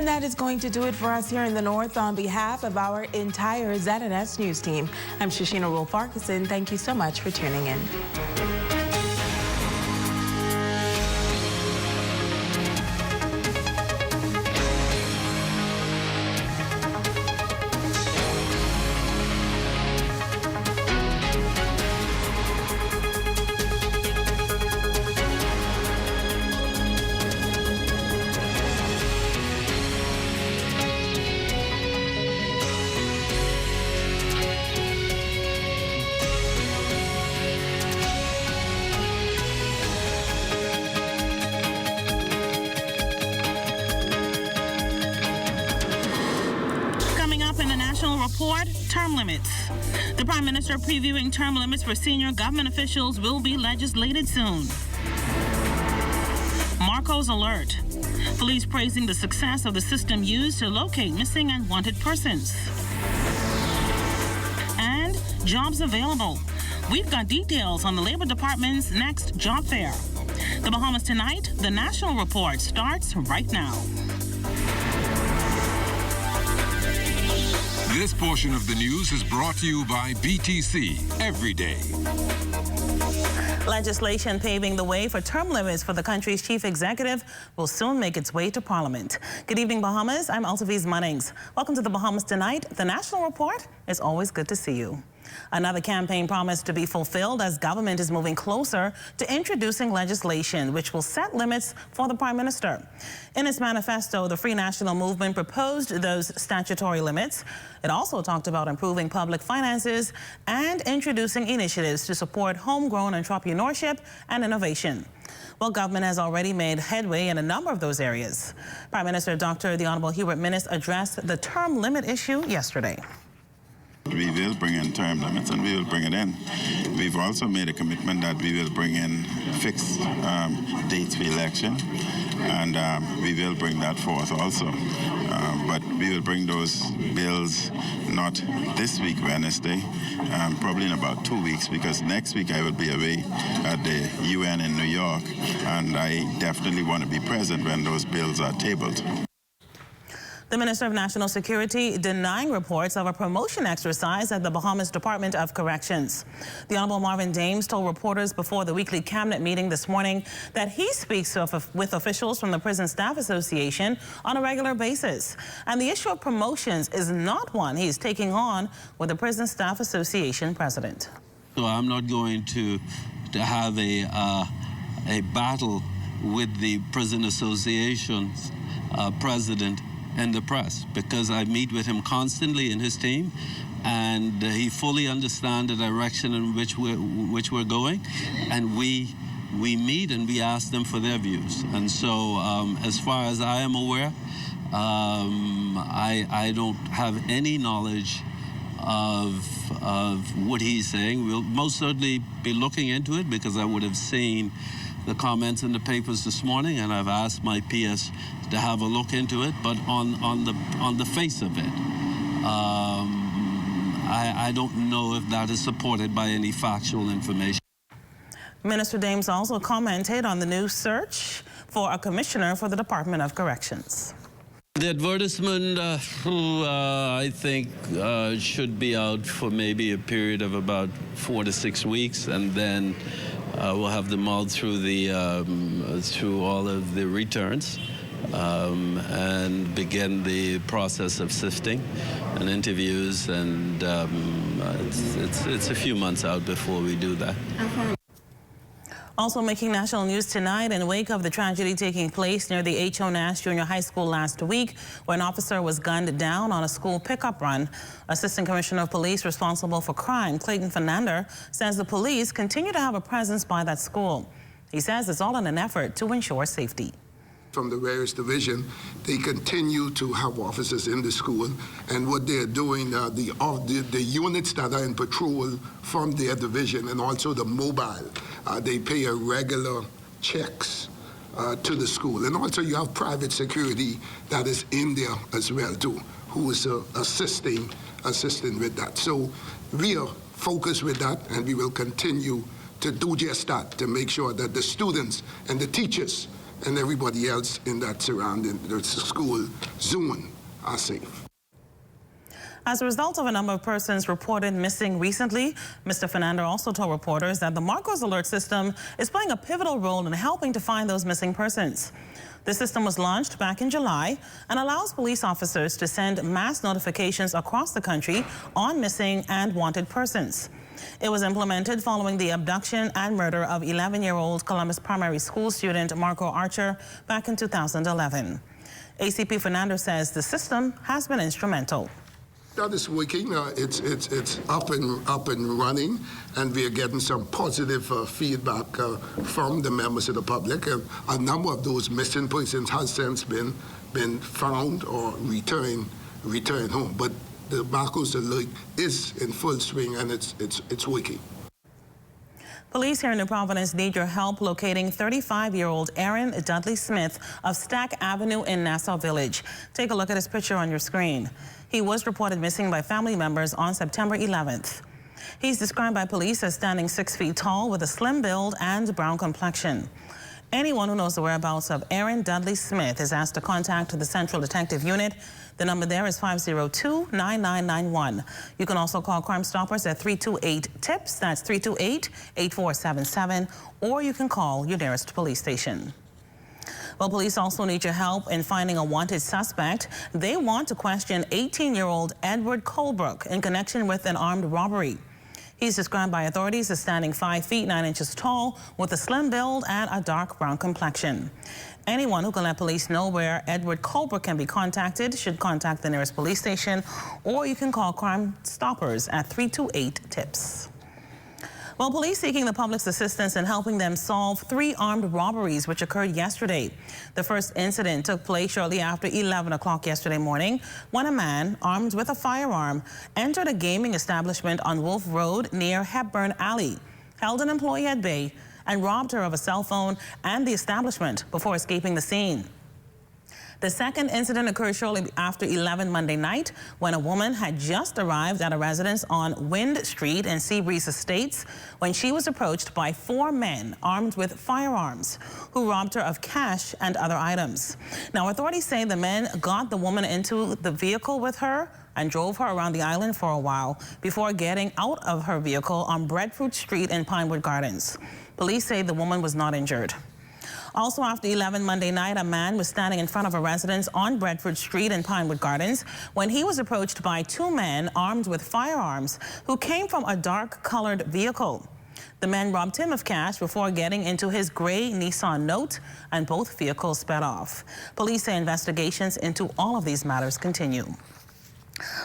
That is going to do it for us here in the North. On behalf of our entire ZNS News team, I'm Shoshana Wolf-Farquharson. Thank you so much for tuning in. up in the national report, term limits. The Prime Minister previewing term limits for senior government officials will be legislated soon. Marco's alert. Police praising the success of the system used to locate missing and wanted persons. And jobs available. We've got details on the Labor Department's next job fair. The Bahamas Tonight, the national report starts right now. This portion of the news is brought to you by BTC every day. Legislation paving the way for term limits for the country's chief executive will soon make its way to Parliament. Good evening, Bahamas. I'm Altaviz Munnings. Welcome to the Bahamas Tonight. The National Report. It's always good to see you. Another campaign promise to be fulfilled as government is moving closer to introducing legislation which will set limits for the Prime Minister. In its manifesto, the Free National Movement proposed those statutory limits. It also talked about improving public finances and introducing initiatives to support homegrown entrepreneurship and innovation. Well, government has already made headway in a number of those areas. Prime Minister Dr. The Honorable Hubert Minnis addressed the term limit issue yesterday. We will bring in term limits and we will bring it in. We've also made a commitment that we will bring in fixed dates for election, and we will bring that forth also. But we will bring those bills not this week, Wednesday, probably in about 2 weeks, because next week I will be away at the UN in New York, and I definitely want to be present when those bills are tabled. The Minister of National Security denying reports of a promotion exercise at the Bahamas Department of Corrections. The Honorable Marvin Dames told reporters before the weekly cabinet meeting this morning that he speaks with officials from the Prison Staff Association on a regular basis. And the issue of promotions is not one he's taking on with the Prison Staff Association president. So I'm not going to have a battle with the Prison Association's president in the press, because I meet with him constantly in his team, and he fully understands the direction in which we're going, and we meet and we ask them for their views. And so as far as I am aware, I don't have any knowledge of what he's saying. We'll most certainly be looking into it, because I would have seen the comments in the papers this morning, and I've asked my PS to have a look into it. But on the face of it, I don't know if that is supported by any factual information. Minister Dames also commented on the new search for a commissioner for the Department of Corrections. The advertisement, I think, should be out for maybe a period of about 4 to 6 weeks, and then we'll have them all through through all of the returns, and begin the process of sifting and interviews, and it's a few months out before we do that. Also making national news tonight in wake of the tragedy taking place near the H.O. Nash Junior High School last week, where an officer was gunned down on a school pickup run. Assistant Commissioner of Police responsible for crime, Clayton Fernandez, says the police continue to have a presence by that school. He says it's all in an effort to ensure safety. From the various division, they continue to have officers in the school, and what they're doing, the units that are in patrol from their division and also the mobile, they pay a regular checks to the school. And also you have private security that is in there as well too, who is assisting with that. So we are focused with that, and we will continue to do just that, to make sure that the students and the teachers and everybody else in that surrounding the school zone are safe. As a result of a number of persons reported missing recently, Mr. Fernandez also told reporters that the Marcos Alert system is playing a pivotal role in helping to find those missing persons. The system was launched back in July and allows police officers to send mass notifications across the country on missing and wanted persons. It was implemented following the abduction and murder of 11-year-old Columbus Primary School student Marco Archer back in 2011. ACP Fernandez says the system has been instrumental. That is working. It's up and running, and we are getting some positive feedback from the members of the public. A number of those missing persons has since been found or returned home. But the Marcos alert is in full swing, and it's working. Police here in New Providence need your help locating 35-year-old Aaron Dudley Smith of Stack Avenue in Nassau Village. Take a look at his picture on your screen. He was reported missing by family members on September 11th. He's described by police as standing 6 feet tall with a slim build and brown complexion. Anyone who knows the whereabouts of Aaron Dudley Smith is asked to contact the Central Detective Unit. The number there is 502-9991. You can also call Crime Stoppers at 328-TIPS, that's 328-8477, or you can call your nearest police station. Well, police also need your help in finding a wanted suspect. They want to question 18-year-old Edward Colebrook in connection with an armed robbery. He's described by authorities as standing 5 feet 9 inches tall with a slim build and a dark brown complexion. Anyone who can let police know where Edward Colebrook can be contacted should contact the nearest police station, or you can call Crime Stoppers at 328-TIPS. Well, police seeking the public's assistance in helping them solve 3 armed robberies which occurred yesterday. The first incident took place shortly after 11 o'clock yesterday morning when a man armed with a firearm entered a gaming establishment on Wolf Road near Hepburn Alley, held an employee at bay, and robbed her of a cell phone and the establishment before escaping the scene. The second incident occurred shortly after 11 Monday night when a woman had just arrived at a residence on Wind Street in Seabreeze Estates when she was approached by 4 men armed with firearms who robbed her of cash and other items. Now, authorities say the men got the woman into the vehicle with her and drove her around the island for a while before getting out of her vehicle on Breadfruit Street in Pinewood Gardens. Police say the woman was not injured. Also after 11 Monday night, a man was standing in front of a residence on Breadfruit Street in Pinewood Gardens when he was approached by 2 men armed with firearms who came from a dark-colored vehicle. The men robbed him of cash before getting into his gray Nissan Note, and both vehicles sped off. Police say investigations into all of these matters continue.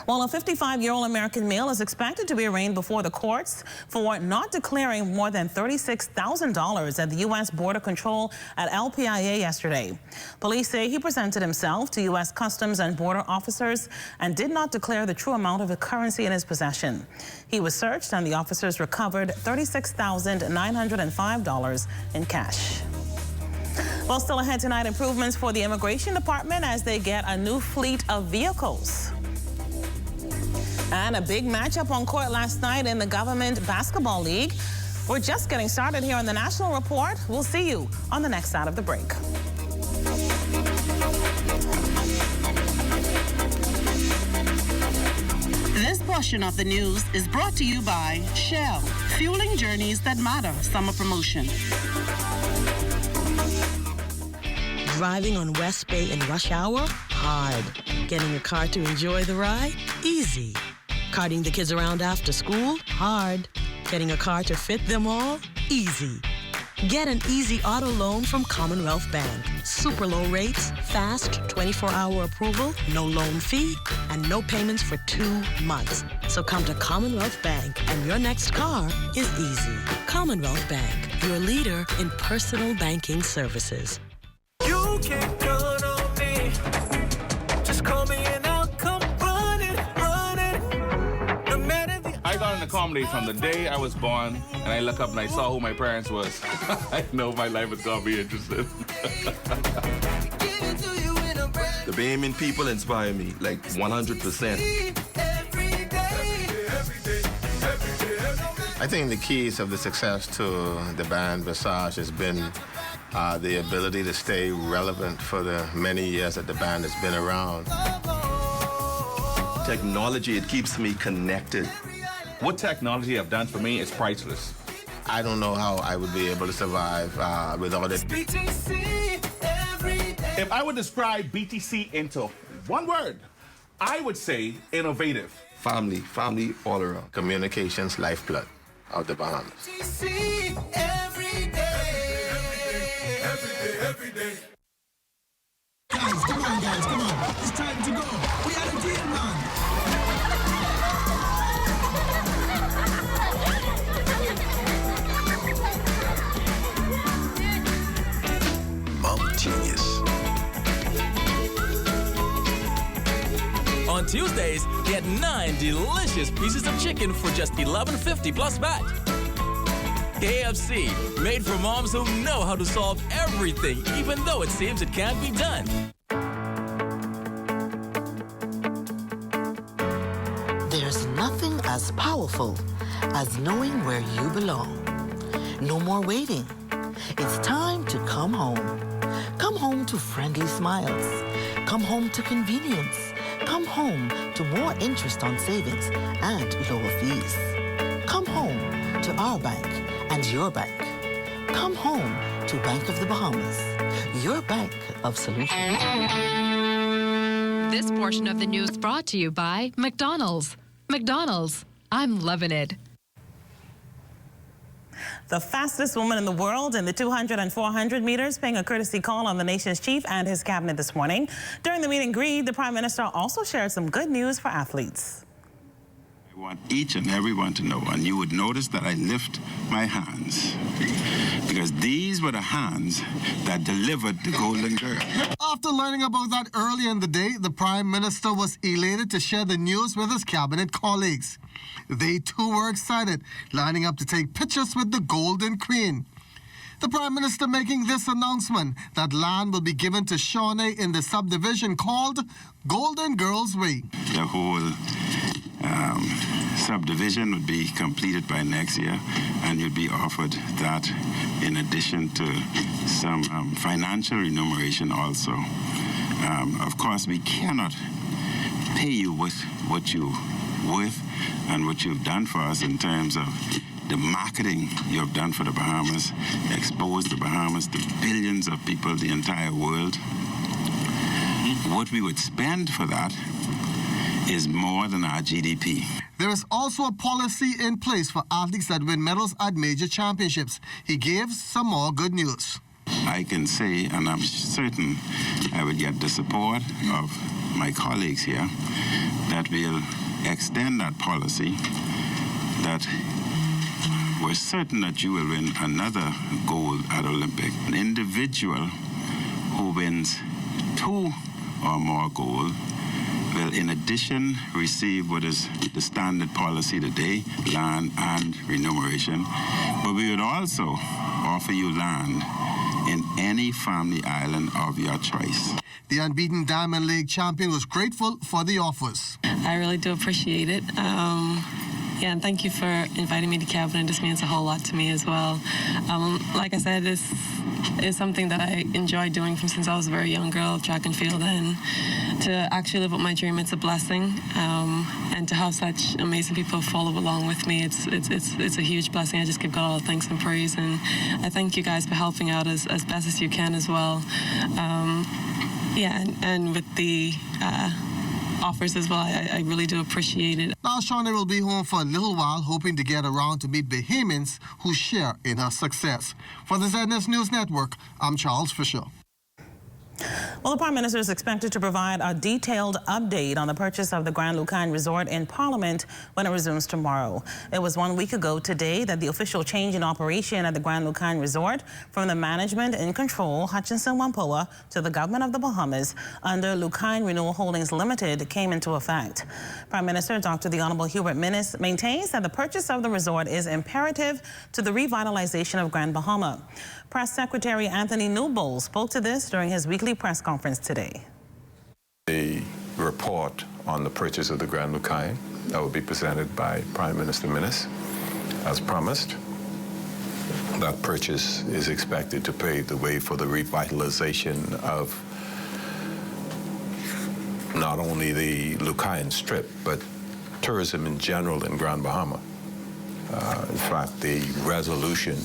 Well, a 55-year-old American male is expected to be arraigned before the courts for not declaring more than $36,000 at the U.S. Border Control at LPIA yesterday. Police say he presented himself to U.S. Customs and Border officers and did not declare the true amount of the currency in his possession. He was searched and the officers recovered $36,905 in cash. Well, still ahead tonight, improvements for the Immigration Department as they get a new fleet of vehicles. And a big matchup on court last night in the Government Basketball League. We're just getting started here on the National Report. We'll see you on the next side of the break. This portion of the news is brought to you by Shell, fueling journeys that matter. Summer promotion. Driving on West Bay in rush hour? Hard. Getting a car to enjoy the ride? Easy. Carting the kids around after school? Hard. Getting a car to fit them all? Easy. Get an easy auto loan from Commonwealth Bank. Super low rates, fast 24-hour approval, no loan fee, and no payments for 2 months. So come to Commonwealth Bank and your next car is easy. Commonwealth Bank, your leader in personal banking services. You can count on me. Just call me and I'll come running. No matter the... I got into comedy from the day I was born, and I look up and I saw who my parents was. I know my life is gonna be interesting. The Bahamian people inspire me, like 100%. I think the keys of the success to the band Visage has been the ability to stay relevant for the many years that the band has been around. Technology, it keeps me connected. What technology have done for me is priceless. I don't know how I would be able to survive without it. If I would describe BTC into one word, I would say innovative. Family all around. Communications lifeblood of the Bahamas. Every day. Guys, come on. It's time to go. We are the deal, man. Genius. On Tuesdays, Get 9 delicious pieces of chicken for just $11.50 plus VAT. KFC, made for moms who know how to solve everything, even though it seems it can't be done. There's nothing as powerful as knowing where you belong. No more waiting. It's time to come home. Come home to friendly smiles. Come home to convenience. Come home to more interest on savings and lower fees. Come home to our bank and your bank. Come home to Bank of the Bahamas, your bank of solutions. This portion of the news brought to you by McDonald's. McDonald's, I'm loving it. The fastest woman in the world in the 200 and 400 meters paying a courtesy call on the nation's chief and his cabinet this morning. During the meet and greet, the Prime Minister also shared some good news for athletes. I want each and everyone to know, and you would notice that I lift my hands, because these were the hands that delivered the Golden Girl. After learning about that earlier in the day, the Prime Minister was elated to share the news with his cabinet colleagues. They too were excited, lining up to take pictures with the Golden Queen. The Prime Minister making this announcement that land will be given to Shawnee in the subdivision called Golden Girls Way. The whole subdivision would be completed by next year, and you'd be offered that in addition to some financial remuneration also. Of course, we cannot pay you with what you're worth and what you've done for us in terms of the marketing you have done for the Bahamas, exposed the Bahamas to billions of people, the entire world. What we would spend for that is more than our GDP. There is also a policy in place for athletes that win medals at major championships. He gave some more good news. I can say, and I'm certain I would get the support of my colleagues here, that we'll extend that policy, that we're certain that you will win another gold at Olympic. An individual who wins 2 or more gold will in addition receive what is the standard policy today, land and remuneration. But we would also offer you land in any family island of your choice. The unbeaten Diamond League champion was grateful for the offers. I really do appreciate it. Yeah, and thank you for inviting me to cabinet. This means a whole lot to me as well. Like I said, this is something that I enjoy doing from since I was a very young girl, track and field, and to actually live up my dream, it's a blessing. And to have such amazing people follow along with me, it's a huge blessing. I just give God all the thanks and praise, and I thank you guys for helping out as best as you can as well. Yeah, and with the offers as well, I really do appreciate it. Now Shawnee will be home for a little while, hoping to get around to meet Bahamians who share in her success. For the ZNS News Network, I'm Charles Fisher. Well, the Prime Minister is expected to provide a detailed update on the purchase of the Grand Lucane Resort in Parliament when it resumes tomorrow. It was 1 week ago today that the official change in operation at the Grand Lucane Resort from the management in control, Hutchinson Whampoa, to the government of the Bahamas under Lucane Renewal Holdings Limited came into effect. Prime Minister Dr. the Honorable Hubert Minnis maintains that the purchase of the resort is imperative to the revitalization of Grand Bahama. Press Secretary Anthony Newbold spoke to this during his weekly press conference today. The report on the purchase of the Grand Lucane that will be presented by Prime Minister Minnis, as promised. That purchase is expected to pave the way for the revitalization of not only the Lucane Strip, but tourism in general in Grand Bahama. In fact, the resolution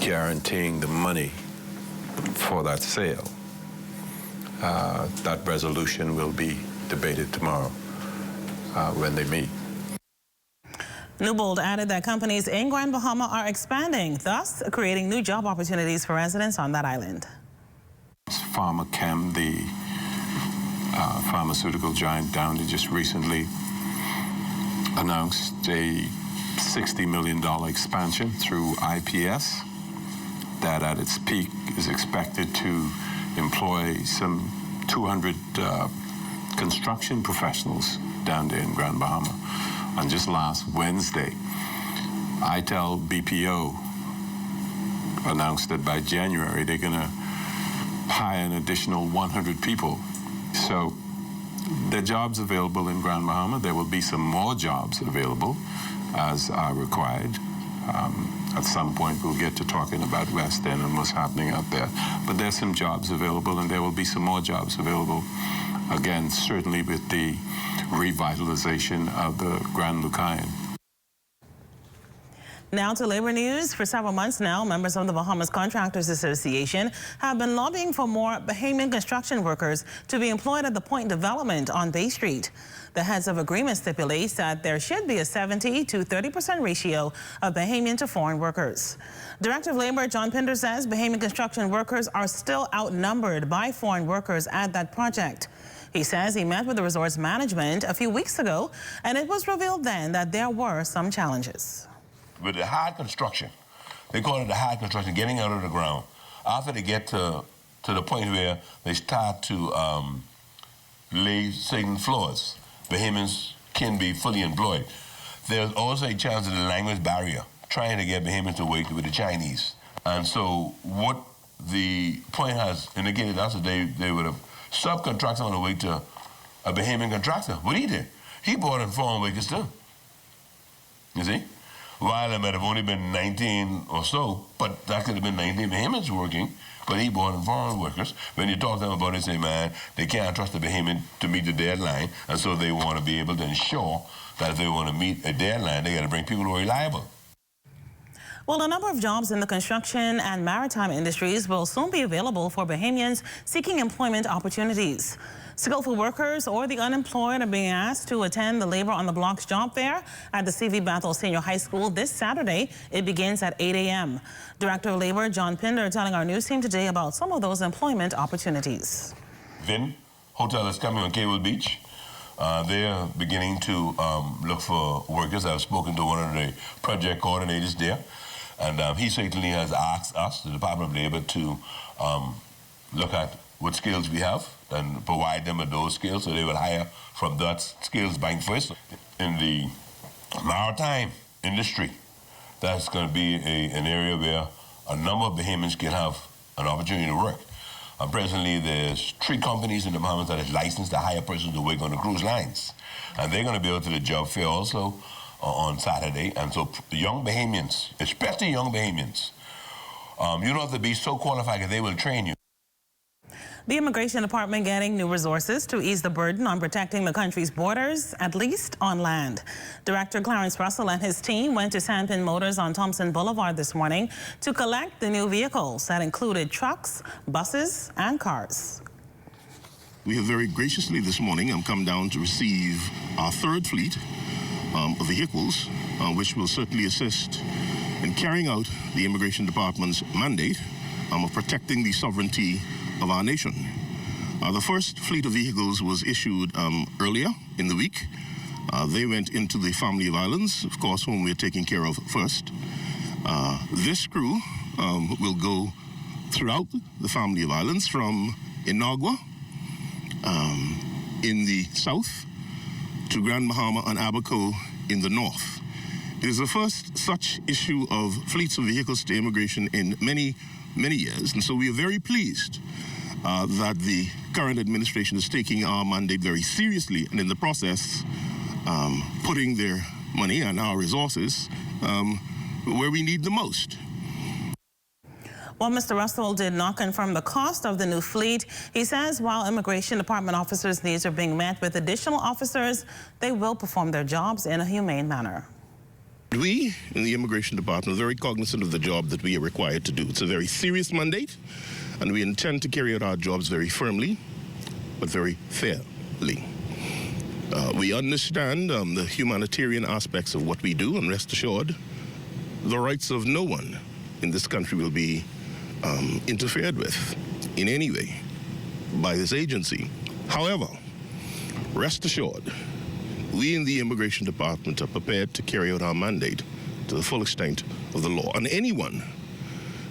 guaranteeing the money for that sale, that resolution will be debated tomorrow when they meet. Newbold added that companies in Grand Bahama are expanding, thus creating new job opportunities for residents on that island. Pharmachem, the pharmaceutical giant down there, just recently announced a $60 million expansion through IPS that at its peak is expected to employ some 200 construction professionals down there in Grand Bahama. And just last Wednesday, ITEL BPO announced that by January they're going to hire an additional 100 people. So there are jobs available in Grand Bahama. There will be some more jobs available as are required. At some point, we'll get to talking about West End and what's happening out there. But there's some jobs available, and there will be some more jobs available. Again, certainly with the revitalization of the Grand Lucayan. Now to labor news. For several months now, members of the Bahamas Contractors Association have been lobbying for more Bahamian construction workers to be employed at the Point Development on Bay Street. The heads of agreement stipulates that there should be a 70 to 30% ratio of Bahamian to foreign workers. Director of Labor John Pinder says Bahamian construction workers are still outnumbered by foreign workers at that project. He says he met with the resort's management a few weeks ago, and it was revealed then that there were some challenges. With the hard construction, they call it the hard construction, getting out of the ground. After they get to the point where they start to lay certain floors, Bahamians can be fully employed. There's also a chance of the language barrier, trying to get Bahamians to work with the Chinese. And so what the point has indicated us is they would have subcontracted on the way to a Bahamian contractor. What he did, he brought in foreign workers too. You see? While there might have only been 19 or so, but that could have been 19 Bahamians working, but he brought in foreign workers. When you talk to them about it, they say, man, they can't trust the Bahamian to meet the deadline, and so they want to be able to ensure that if they want to meet a deadline, they got to bring people who are reliable. Well, a number of jobs in the construction and maritime industries will soon be available for Bahamians seeking employment opportunities. Skillful workers or the unemployed are being asked to attend the Labor on the Block's job fair at the C.V. Bethel Senior High School this Saturday. It begins at 8 a.m. Director of Labor John Pinder telling our news team today about some of those employment opportunities. Vin Hotel is coming on Cable Beach. They're beginning to look for workers. I've spoken to one of the project coordinators there, and he certainly has asked us, the Department of Labor, to look at what skills we have and provide them with those skills, so they will hire from that skills bank first. In the maritime industry, that's going to be an area where a number of Bahamians can have an opportunity to work. Presently, there's 3 companies in the Bahamas that is licensed to hire persons to work on the cruise lines, and they're going to be able to the job fair also on Saturday. And so young Bahamians, especially young Bahamians, you don't have to be so qualified that they will train you. The Immigration Department getting new resources to ease the burden on protecting the country's borders, at least on land. Director Clarence Russell and his team went to Sandpin Motors on Thompson Boulevard this morning to collect the new vehicles that included trucks, buses, and cars. We have very graciously this morning come down to receive our 3rd fleet of vehicles, which will certainly assist in carrying out the Immigration Department's mandate of protecting the sovereignty of our nation. The first fleet of vehicles was issued earlier in the week. They went into the family of islands, of course, whom we're taking care of first. This crew will go throughout the family of islands from Inagua in the south to Grand Bahama and Abaco in the north. It is the first such issue of fleets of vehicles to immigration in many years, and so we are very pleased that the current administration is taking our mandate very seriously, and in the process putting their money and our resources where we need the most. While Mr. Russell did not confirm the cost of the new fleet, he says while Immigration Department officers' needs are being met with additional officers, they will perform their jobs in a humane manner. We in the Immigration Department are very cognizant of the job that we are required to do. It's a very serious mandate, and we intend to carry out our jobs very firmly, but very fairly. We understand the humanitarian aspects of what we do, and rest assured, the rights of no one in this country will be interfered with in any way by this agency. However, rest assured, we in the Immigration Department are prepared to carry out our mandate to the full extent of the law. And anyone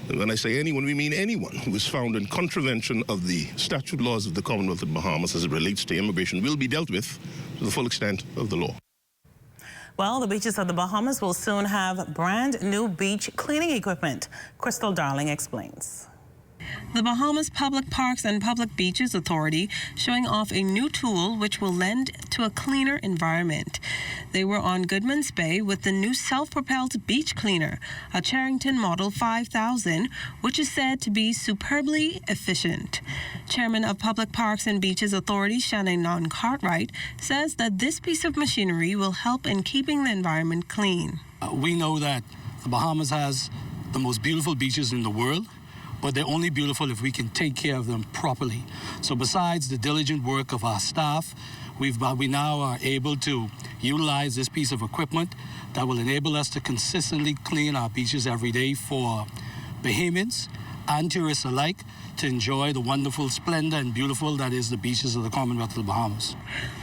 And when I say anyone, we mean anyone who is found in contravention of the statute laws of the Commonwealth of Bahamas as it relates to immigration will be dealt with to the full extent of the law. Well, the beaches of the Bahamas will soon have brand new beach cleaning equipment. Crystal Darling explains. The Bahamas Public Parks and Public Beaches Authority showing off a new tool which will lend to a cleaner environment. They were on Goodman's Bay with the new self-propelled beach cleaner, a Charrington Model 5000, which is said to be superbly efficient. Chairman of Public Parks and Beaches Authority, Shannon Cartwright, says that this piece of machinery will help in keeping the environment clean. We know that the Bahamas has the most beautiful beaches in the world, but they're only beautiful if we can take care of them properly. So besides the diligent work of our staff, we now are able to utilize this piece of equipment that will enable us to consistently clean our beaches every day for Bahamians and tourists alike to enjoy the wonderful splendor and beautiful that is the beaches of the Commonwealth of the Bahamas.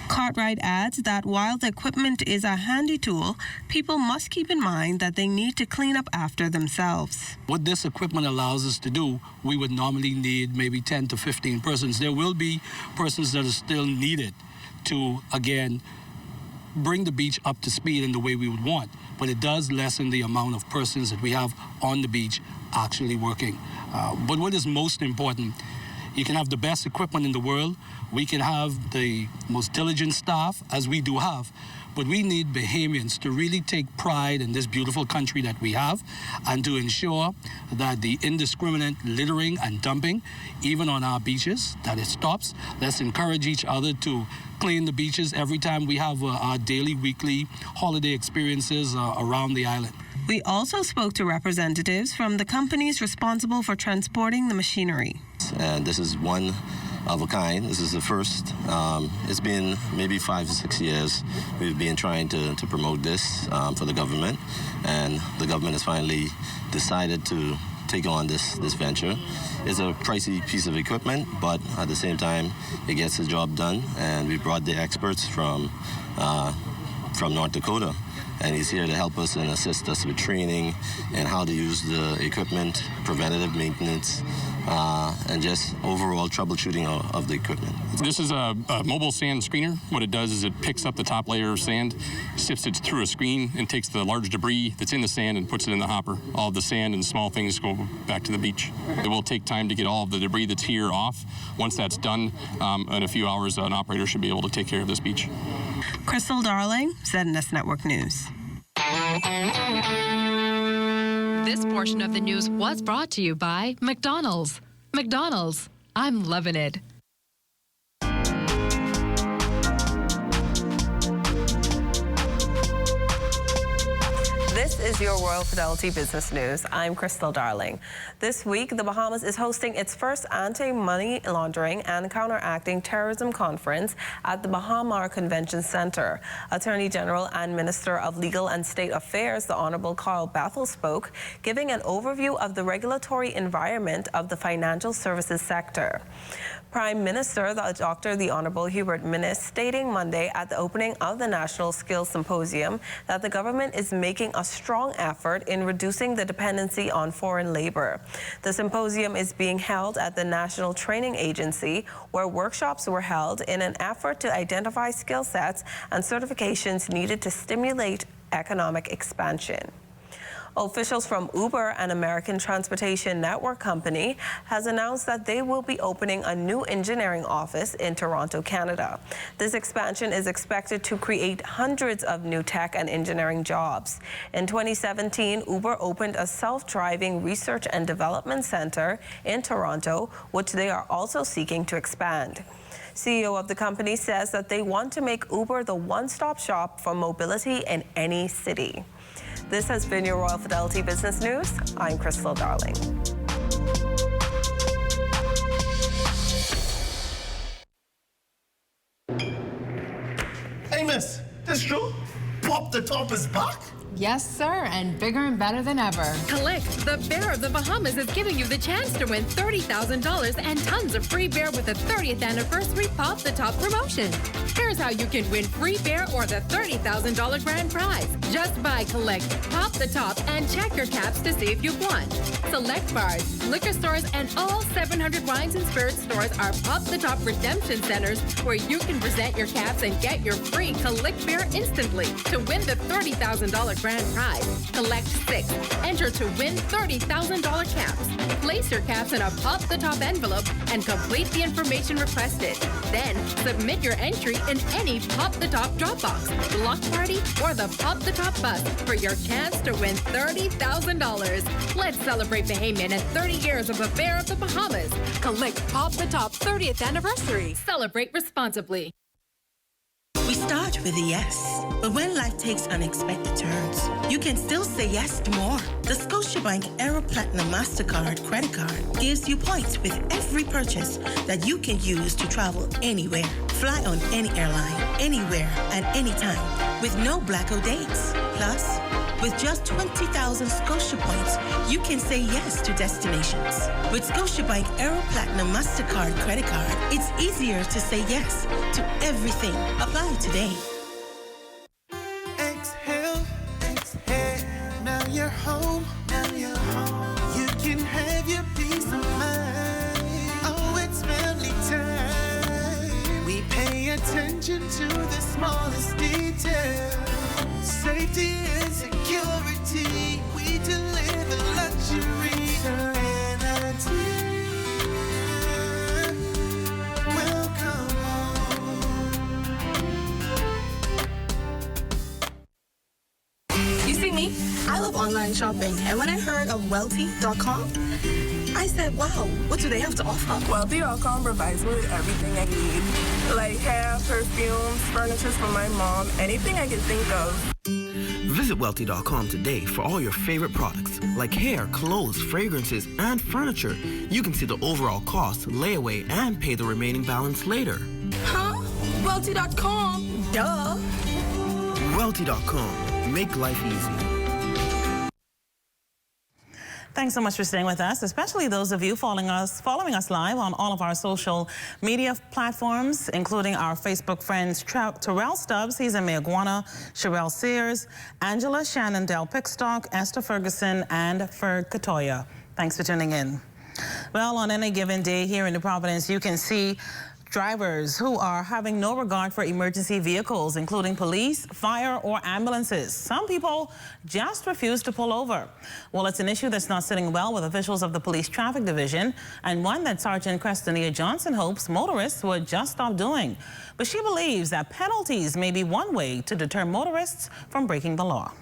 Cartwright adds that while the equipment is a handy tool, people must keep in mind that they need to clean up after themselves. What this equipment allows us to do, we would normally need maybe 10 to 15 persons. There will be persons that are still needed to, again, bring the beach up to speed in the way we would want, but it does lessen the amount of persons that we have on the beach actually working. But what is most important, you can have the best equipment in the world, we can have the most diligent staff, as we do have, but we need Bahamians to really take pride in this beautiful country that we have and to ensure that the indiscriminate littering and dumping, even on our beaches, that it stops. Let's encourage each other to clean the beaches every time we have our daily, weekly holiday experiences around the island. We also spoke to representatives from the companies responsible for transporting the machinery. And this is one of a kind. This is the first. It's been maybe 5 to 6 years we've been trying to promote this for the government, and the government has finally decided to take on this venture. It's a pricey piece of equipment, but at the same time it gets the job done, and we brought the experts from North Dakota, and he's here to help us and assist us with training and how to use the equipment, preventative maintenance, and just overall troubleshooting of the equipment. This is a mobile sand screener. What it does is it picks up the top layer of sand, sifts it through a screen, and takes the large debris that's in the sand and puts it in the hopper. All of the sand and small things go back to the beach. It will take time to get all of the debris that's here off. Once that's done, in a few hours, an operator should be able to take care of this beach. Crystal Darling, ZNS Network News. This portion of the news was brought to you by McDonald's. McDonald's, I'm loving it. This is your Royal Fidelity Business News. I'm Crystal Darling. This week, the Bahamas is hosting its first anti-money laundering and counteracting terrorism conference at the Bahamar Convention Center. Attorney General and Minister of Legal and State Affairs, the Honorable Carl Bathel, spoke, giving an overview of the regulatory environment of the financial services sector. Prime Minister, the Honorable Hubert Minnis, stating Monday at the opening of the National Skills Symposium that the government is making a strong effort in reducing the dependency on foreign labor. The symposium is being held at the National Training Agency, where workshops were held in an effort to identify skill sets and certifications needed to stimulate economic expansion. Officials from Uber, an American transportation network company, has announced that they will be opening a new engineering office in Toronto, Canada. This expansion is expected to create hundreds of new tech and engineering jobs. In 2017, Uber opened a self-driving research and development center in Toronto, which they are also seeking to expand. CEO of the company says that they want to make Uber the one-stop shop for mobility in any city. This has been your Royal Fidelity Business News. I'm Crystal Darling. Hey, miss, this true? Pop the top is back? Yes, sir, and bigger and better than ever. Collect. The Bear of the Bahamas is giving you the chance to win $30,000 and tons of free bear with the 30th anniversary Pop the Top promotion. Here's how you can win free bear or the $30,000 grand prize. Just buy Collect, Pop the Top, and check your caps to see if you've won. Select bars, liquor stores, and all 700 wines and spirits stores are Pop the Top redemption centers where you can present your caps and get your free Collect beer instantly. To win the $30,000 grand prize, collect 6. Enter to win $30,000 caps. Place your caps in a Pop the Top envelope and complete the information requested. Then submit your entry in any Pop the Top Dropbox, block party, or the Pop the Top bus for your chance to win $30,000. Let's celebrate Bahamian and 30 years of the Bear of the Bahamas. Collect Pop the Top 30th anniversary. Celebrate responsibly. We start with a yes, but when life takes unexpected turns, you can still say yes to more. The Scotiabank Aero Platinum MasterCard credit card gives you points with every purchase that you can use to travel anywhere. Fly on any airline, anywhere, at any time, with no blackout dates. Plus, with just 20,000 Scotia points, you can say yes to destinations. With Scotiabank Aero Platinum MasterCard credit card, it's easier to say yes to everything. Apply today. Exhale, exhale. Now you're home. Now you're home. You can have your peace of mind. Oh, it's family time. We pay attention to the smallest details. Safety and security, we deliver luxury. Serenity. Welcome home. You see me? I love online shopping, and when I heard of Welty.com, I said, wow, what do they have to offer? Welty.com provides me with everything I need, like hair, perfumes, furniture for my mom, anything I can think of. Visit Welty.com today for all your favorite products, like hair, clothes, fragrances, and furniture. You can see the overall cost, layaway, and pay the remaining balance later. Huh? Welty.com? Duh. Welty.com. Make life easy. Thanks so much for staying with us, especially those of you following us live on all of our social media platforms, including our Facebook friends Terrell Stubbs, he's in Mayaguana, Sherelle Sears, Angela Shannon Del Pickstock, Esther Ferguson, and Ferg Katoya. Thanks for tuning in. Well, on any given day here in the Providence, you can see drivers who are having no regard for emergency vehicles, including police, fire, or ambulances. Some people just refuse to pull over. Well, it's an issue that's not sitting well with officials of the Police Traffic Division, and one that Sergeant Crestania Johnson hopes motorists would just stop doing. But she believes that penalties may be one way to deter motorists from breaking the law.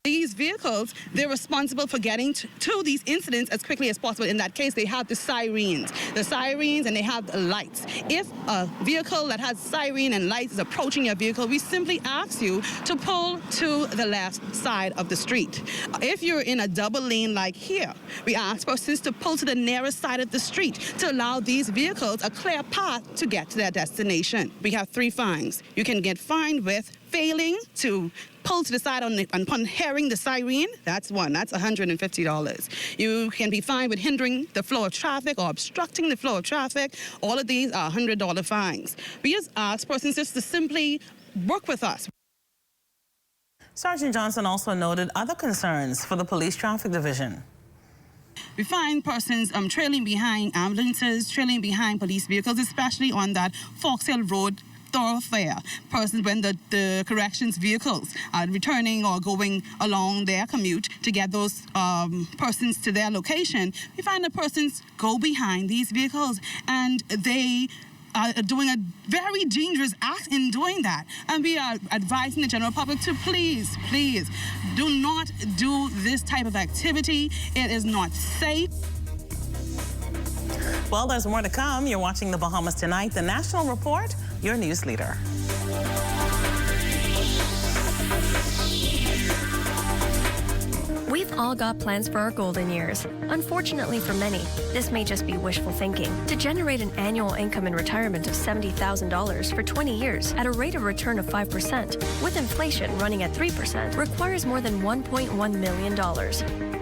These vehicles, they're responsible for getting to these incidents as quickly as possible. In that case, they have the sirens, and they have the lights. If a vehicle that has siren and lights is approaching your vehicle, we simply ask you to pull to the left side of the street. If you're in a double lane like here, we ask persons to pull to the nearest side of the street to allow these vehicles a clear path to get to their destination. We have 3 fines. You can get fined with failing to pull to the side upon hearing the siren. That's one. That's $150. You can be fined with hindering the flow of traffic or obstructing the flow of traffic. All of these are $100 fines. We just ask persons just to simply work with us. Sergeant Johnson also noted other concerns for the Police Traffic Division. We find persons trailing behind ambulances, trailing behind police vehicles, especially on that Fox Hill Road thoroughfare. Persons when the corrections vehicles are returning or going along their commute to get those persons to their location, we find that persons go behind these vehicles and they are doing a very dangerous act in doing that. And we are advising the general public to please, please do not do this type of activity. It is not safe. Well, there's more to come. You're watching The Bahamas Tonight, the National Report, your news leader. We've all all got plans for our golden years. Unfortunately for many, this may just be wishful thinking. To generate an annual income in retirement of $70,000 for 20 years at a rate of return of 5%, with inflation running at 3%, requires more than $1.1 million.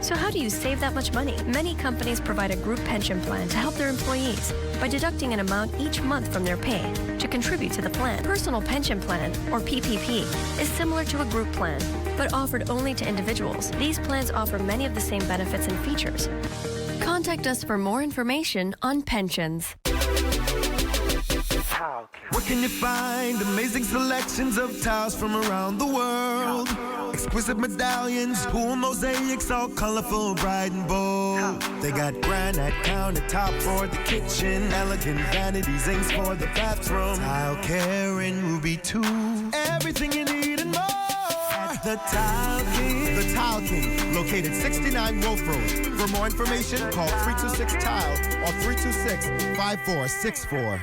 So how do you save that much money? Many companies provide a group pension plan to help their employees by deducting an amount each month from their pay to contribute to the plan. Personal Pension Plan, or PPP, is similar to a group plan, but offered only to individuals. These plans offer many of the same benefits and features. Contact us for more information on pensions. Where can you find amazing selections of tiles from around the world? Exquisite medallions, cool mosaics, all colorful, bright and bold. They got granite countertop for the kitchen, elegant vanity zincs for the bathroom, tile care and ruby too. Everything you need and more at the Tile King. The Tile King, located 69 Wolf Road. For more information, call 326-TILE or 326-5464.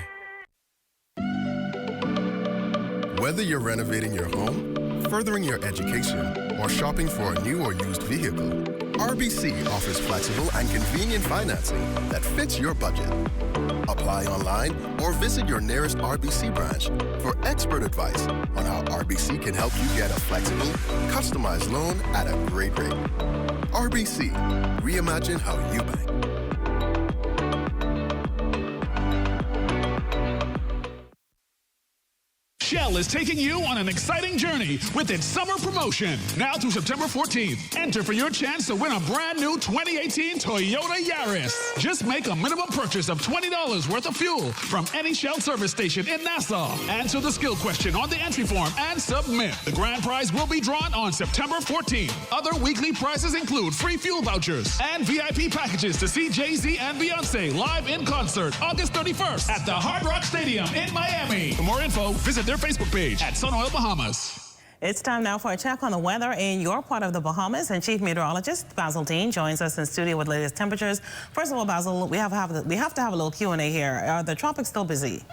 Whether you're renovating your home, furthering your education, or shopping for a new or used vehicle, RBC offers flexible and convenient financing that fits your budget. Apply online or visit your nearest RBC branch for expert advice on how RBC can help you get a flexible, customized loan at a great rate. RBC, reimagine how you bank. Shell is taking you on an exciting journey with its summer promotion. Now through September 14th, enter for your chance to win a brand new 2018 Toyota Yaris. Just make a minimum purchase of $20 worth of fuel from any Shell service station in Nassau. Answer the skill question on the entry form and submit. The grand prize will be drawn on September 14th. Other weekly prizes include free fuel vouchers and VIP packages to see Jay-Z and Beyonce live in concert August 31st at the Hard Rock Stadium in Miami. For more info, visit their Facebook page at Sunoil Bahamas. It's time now for a check on the weather in your part of the Bahamas, and Chief Meteorologist Basil Dean joins us in studio with latest temperatures. First of all, Basil, we have to have a little Q&A here. Are the tropics still busy?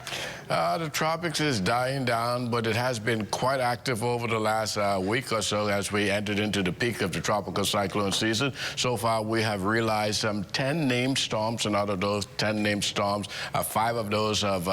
The tropics is dying down, but it has been quite active over the last week or so as we entered into the peak of the tropical cyclone season. So far, we have realized some 10 named storms, and out of those 10 named storms, 5 of those have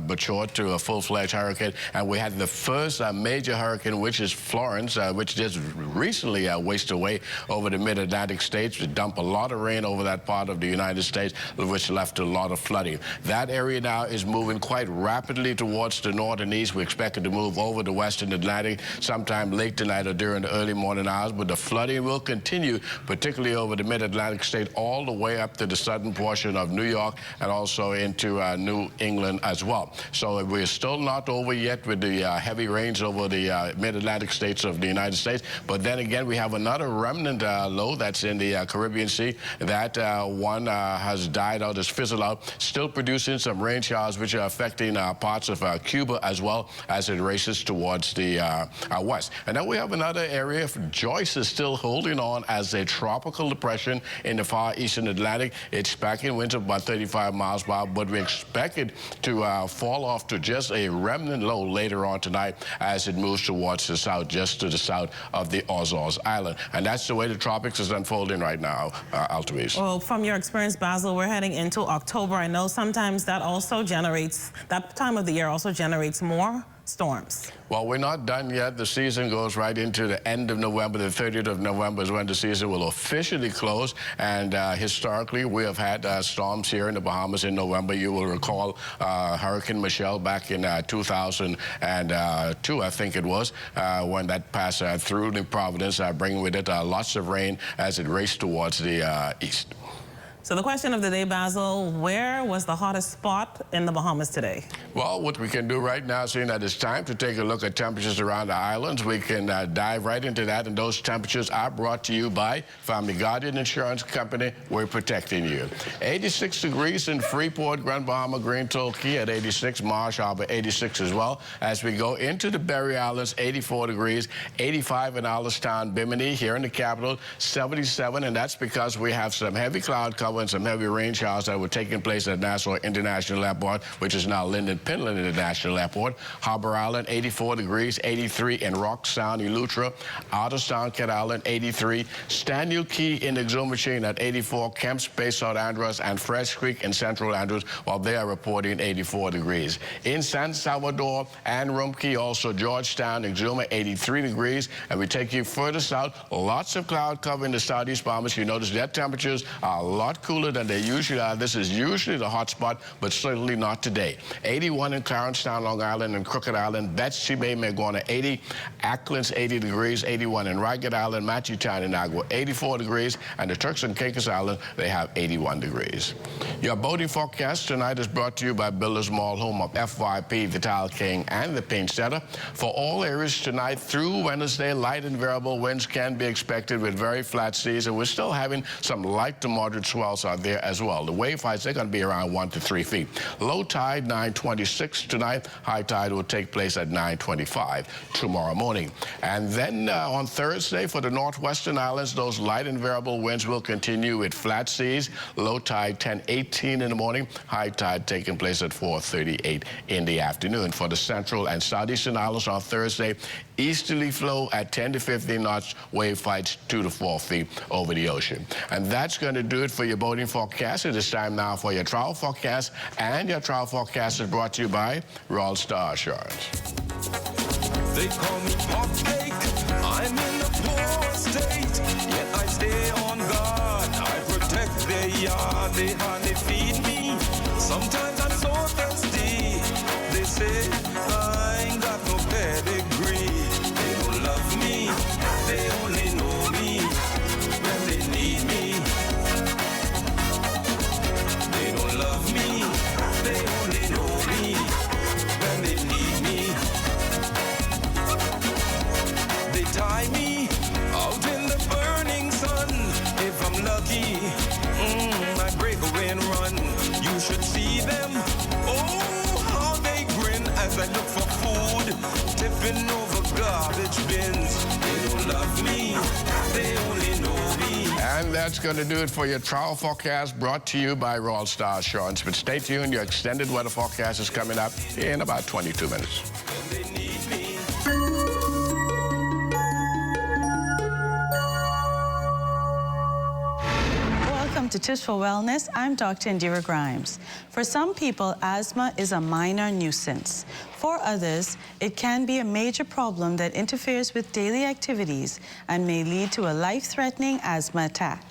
matured to a full-fledged hurricane, and we had the first major hurricane, which is Florence, which just recently wasted away over the mid-Atlantic states. It dumped a lot of rain over that part of the United States, which left a lot of flooding. That area now is moving quite rapidly towards the north and east. We expect it to move over the western Atlantic sometime late tonight or during the early morning hours, but the flooding will continue, particularly over the mid-Atlantic state, all the way up to the southern portion of New York and also into New England as well. So we're still not over yet with the heavy rains over the mid-Atlantic states of the United States, but then again we have another remnant low that's in the Caribbean Sea. That one has died out, has fizzled out, still producing some rain showers which are affecting parts of Cuba as well as it races towards the west. And then we have another area. Joyce is still holding on as a tropical depression in the far eastern Atlantic. It's packing winds of about 35 miles per hour, but we expect it to fall off to just a remnant low later on tonight as it moves towards the south, just to the south of the Azores Island. And that's the way the tropics is unfolding right now, Altaviz. Well, from your experience, Basil, we're heading into October. I know sometimes that also generates, that time of the year also generates more storms. Well, we're not done yet. The season goes right into the end of November. The 30th of November is when the season will officially close. And historically, we have had storms here in the Bahamas in November. You will recall Hurricane Michelle back in 2002, I think it was, when that passed through New Providence, bringing with it lots of rain as it raced towards the east. So the question of the day, Basil, where was the hottest spot in the Bahamas today? Well, what we can do right now, seeing that it's time to take a look at temperatures around the islands, we can dive right into that. And those temperatures are brought to you by Family Guardian Insurance Company. We're protecting you. 86 degrees in Freeport, Grand Bahama, Green Tulkey at 86, Marsh Harbor 86 as well. As we go into the Berry Islands, 84 degrees, 85 in Allenstown, Bimini, here in the capital, 77, and that's because we have some heavy cloud cover covering some heavy rain showers that were taking place at Nassau International Airport, which is now Linden Pinland International Airport. Harbor Island, 84 degrees, 83 in Rock Sound, Eleuthera. Out of Sound, Cat Island, 83. Stanley Key in the Exuma Machine at 84. Kemps Bay, South Andros, and Fresh Creek in Central Andros, while they are reporting 84 degrees. In San Salvador and Rumkey, also Georgetown, Exuma, 83 degrees. And we take you further south, lots of cloud cover in the southeast Bahamas. You notice their temperatures are a lot cooler than they usually are. This is usually the hot spot, but certainly not today. 81 in Clarencetown, Long Island, and Crooked Island. Betsy Bay may go on to 80. Ackland's 80 degrees, 81 in Ragged Island, Matthewtown in Agua, 84 degrees, and the Turks and Caicos Island, they have 81 degrees. Your boating forecast tonight is brought to you by Builders Mall, home of FYP, the Tile King, and the Paint Setter. For all areas tonight through Wednesday, light and variable winds can be expected with very flat seas, and we're still having some light to moderate swells out there as well. The wave heights, they're going to be around 1 to 3 feet. Low tide, 9:26 tonight. High tide will take place at 9:25 tomorrow morning. And then on Thursday, for the northwestern islands, those light and variable winds will continue with flat seas. Low tide, 10:18 in the morning. High tide taking place at 4:38 in the afternoon. For the central and southeastern islands on Thursday, easterly flow at 10 to 15 knots, wave heights 2 to 4 feet over the ocean. And that's going to do it for your boating forecast. It is time now for your travel forecast, and your travel forecast is brought to you by Royal Star Assurance. They call me Popcake. I'm in a poor state, yet I stay on guard. I protect their yard. They hardly feed me. Sometimes I'm so thirsty. They say I ain't got no pedigree. They don't love me. They only know me when they need me. They don't love me. They only know me when they need me. They tie me out in the burning sun. If I'm lucky, I break away and run. You should see them. Oh, how they grin as I look for food, tipping over garbage bins. They don't love me. They only know me. And that's going to do it for your travel forecast, brought to you by Royal Star Assurance. But stay tuned, your extended weather forecast is coming up in about 22 minutes. Welcome to Tips for Wellness. I'm Dr. Indira Grimes. For some people, asthma is a minor nuisance. For others, it can be a major problem that interferes with daily activities and may lead to a life-threatening asthma attack.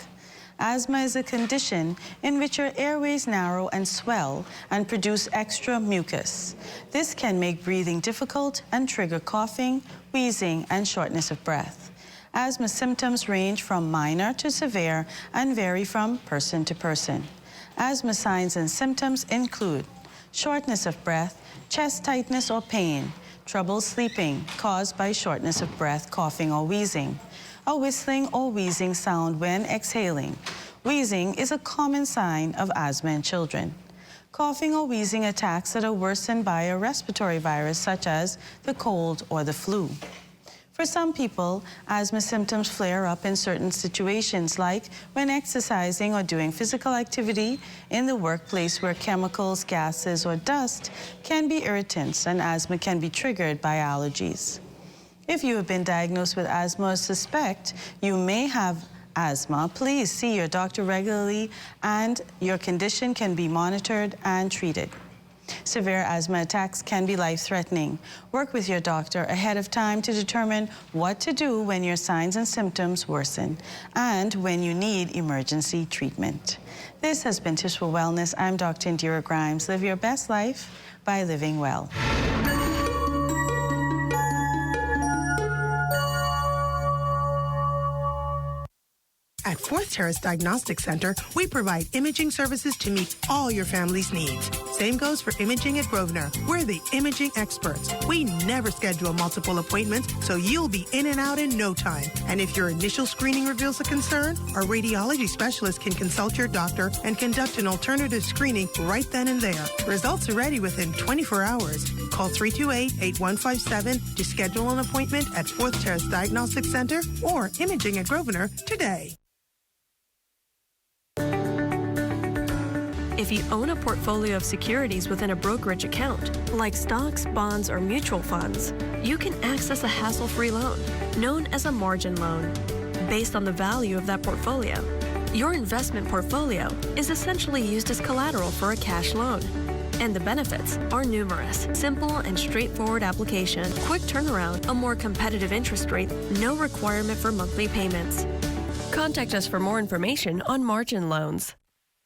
Asthma is a condition in which your airways narrow and swell and produce extra mucus. This can make breathing difficult and trigger coughing, wheezing, and shortness of breath. Asthma symptoms range from minor to severe and vary from person to person. Asthma signs and symptoms include shortness of breath, chest tightness or pain, trouble sleeping caused by shortness of breath, coughing, or wheezing, a whistling or wheezing sound when exhaling. Wheezing is a common sign of asthma in children. Coughing or wheezing attacks that are worsened by a respiratory virus such as the cold or the flu. For some people, asthma symptoms flare up in certain situations, like when exercising or doing physical activity in the workplace where chemicals, gases, or dust can be irritants, and asthma can be triggered by allergies. If you have been diagnosed with asthma or suspect you may have asthma, please see your doctor regularly, and your condition can be monitored and treated. Severe asthma attacks can be life-threatening. Work with your doctor ahead of time to determine what to do when your signs and symptoms worsen and when you need emergency treatment. This has been Tips for Wellness. I'm Dr. Indira Grimes. Live your best life by living well. At Fourth Terrace Diagnostic Center, we provide imaging services to meet all your family's needs. Same goes for imaging at Grosvenor. We're the imaging experts. We never schedule multiple appointments, so you'll be in and out in no time. And if your initial screening reveals a concern, our radiology specialist can consult your doctor and conduct an alternative screening right then and there. Results are ready within 24 hours. Call 328-8157 to schedule an appointment at Fourth Terrace Diagnostic Center or Imaging at Grosvenor today. If you own a portfolio of securities within a brokerage account, like stocks, bonds, or mutual funds, you can access a hassle-free loan, known as a margin loan, based on the value of that portfolio. Your investment portfolio is essentially used as collateral for a cash loan. And the benefits are numerous. Simple and straightforward application, quick turnaround, a more competitive interest rate, no requirement for monthly payments. Contact us for more information on margin loans.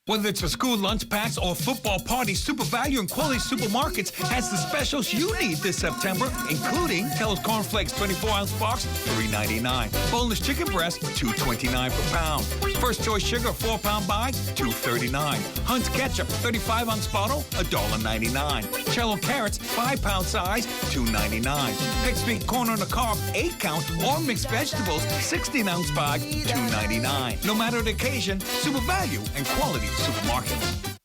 Whether it's for school lunch packs or football parties, Super Value and Quality Supermarkets has the specials you need this September, including Kellogg's Corn Flakes 24-ounce box, $3.99. Boneless chicken breast, $2.29 per pound. First Choice Sugar, 4-pound bag, $2.39. Hunt's Ketchup, 35-ounce bottle, $1.99. Cello Carrots, 5-pound size, $2.99. Pick Sweet Corn on the Cob, 8-count, or mixed vegetables, 16-ounce bag, $2.99. No matter the occasion, Super Value and Quality Supermarkets.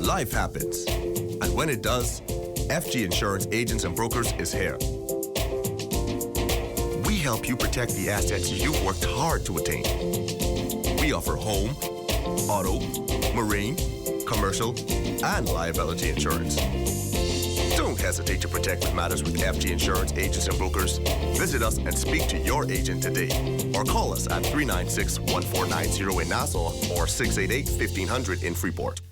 Life happens, and when it does, FG Insurance Agents and Brokers is here. We help you protect the assets you've worked hard to attain. We offer home, auto, marine, commercial, and liability insurance. Don't hesitate to protect what matters with FG Insurance Agents and Brokers. Visit us and speak to your agent today. Or call us at 396-1490 in Nassau or 688-1500 in Freeport.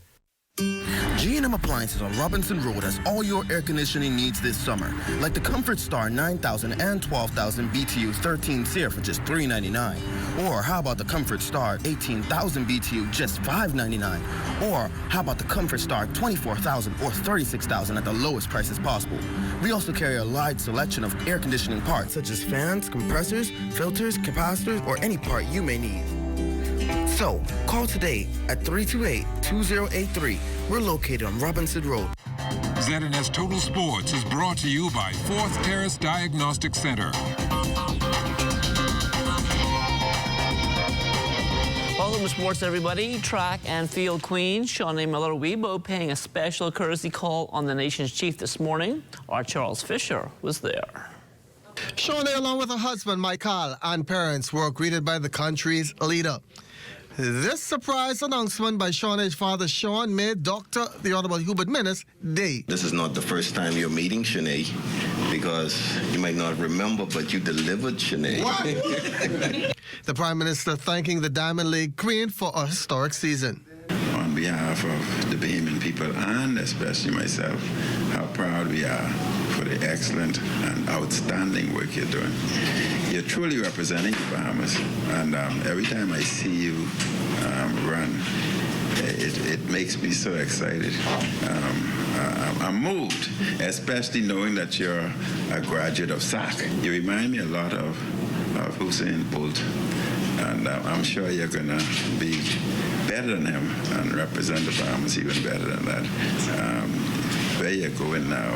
G&M Appliances on Robinson Road has all your air conditioning needs this summer, like the Comfort Star 9,000 and 12,000 BTU 13 SEER for just $3.99. Or how about the Comfort Star 18,000 BTU just $5.99? Or how about the Comfort Star 24,000 or 36,000 at the lowest prices possible? We also carry a wide selection of air conditioning parts such as fans, compressors, filters, capacitors, or any part you may need. So, call today at 328-2083. We're located on Robinson Road. ZNS Total Sports is brought to you by 4th Terrace Diagnostic Center. Welcome to sports, everybody. Track and field queen Shawnee Miller-Weibo paying a special courtesy call on the nation's chief this morning. Our Charles Fisher was there. Shawnee, along with her husband, Michael, and parents, were greeted by the country's leader. This surprise announcement by Shawnee's father, Sean, made Dr. the Honorable Hubert Minnis day. This is not the first time you're meeting Shanae, because you might not remember, but you delivered Shanae. The Prime Minister thanking the Diamond League Queen for a historic season. On behalf of the Bahamian people and especially myself, how proud we are for the excellent and outstanding work you're doing. You're truly representing the Bahamas, and every time I see you run, it makes me so excited. I'm moved, especially knowing that you're a graduate of SAC. You remind me a lot of Usain Bolt, and I'm sure you're going to be better than him and represent the Bahamas even better than that. Where you're going now,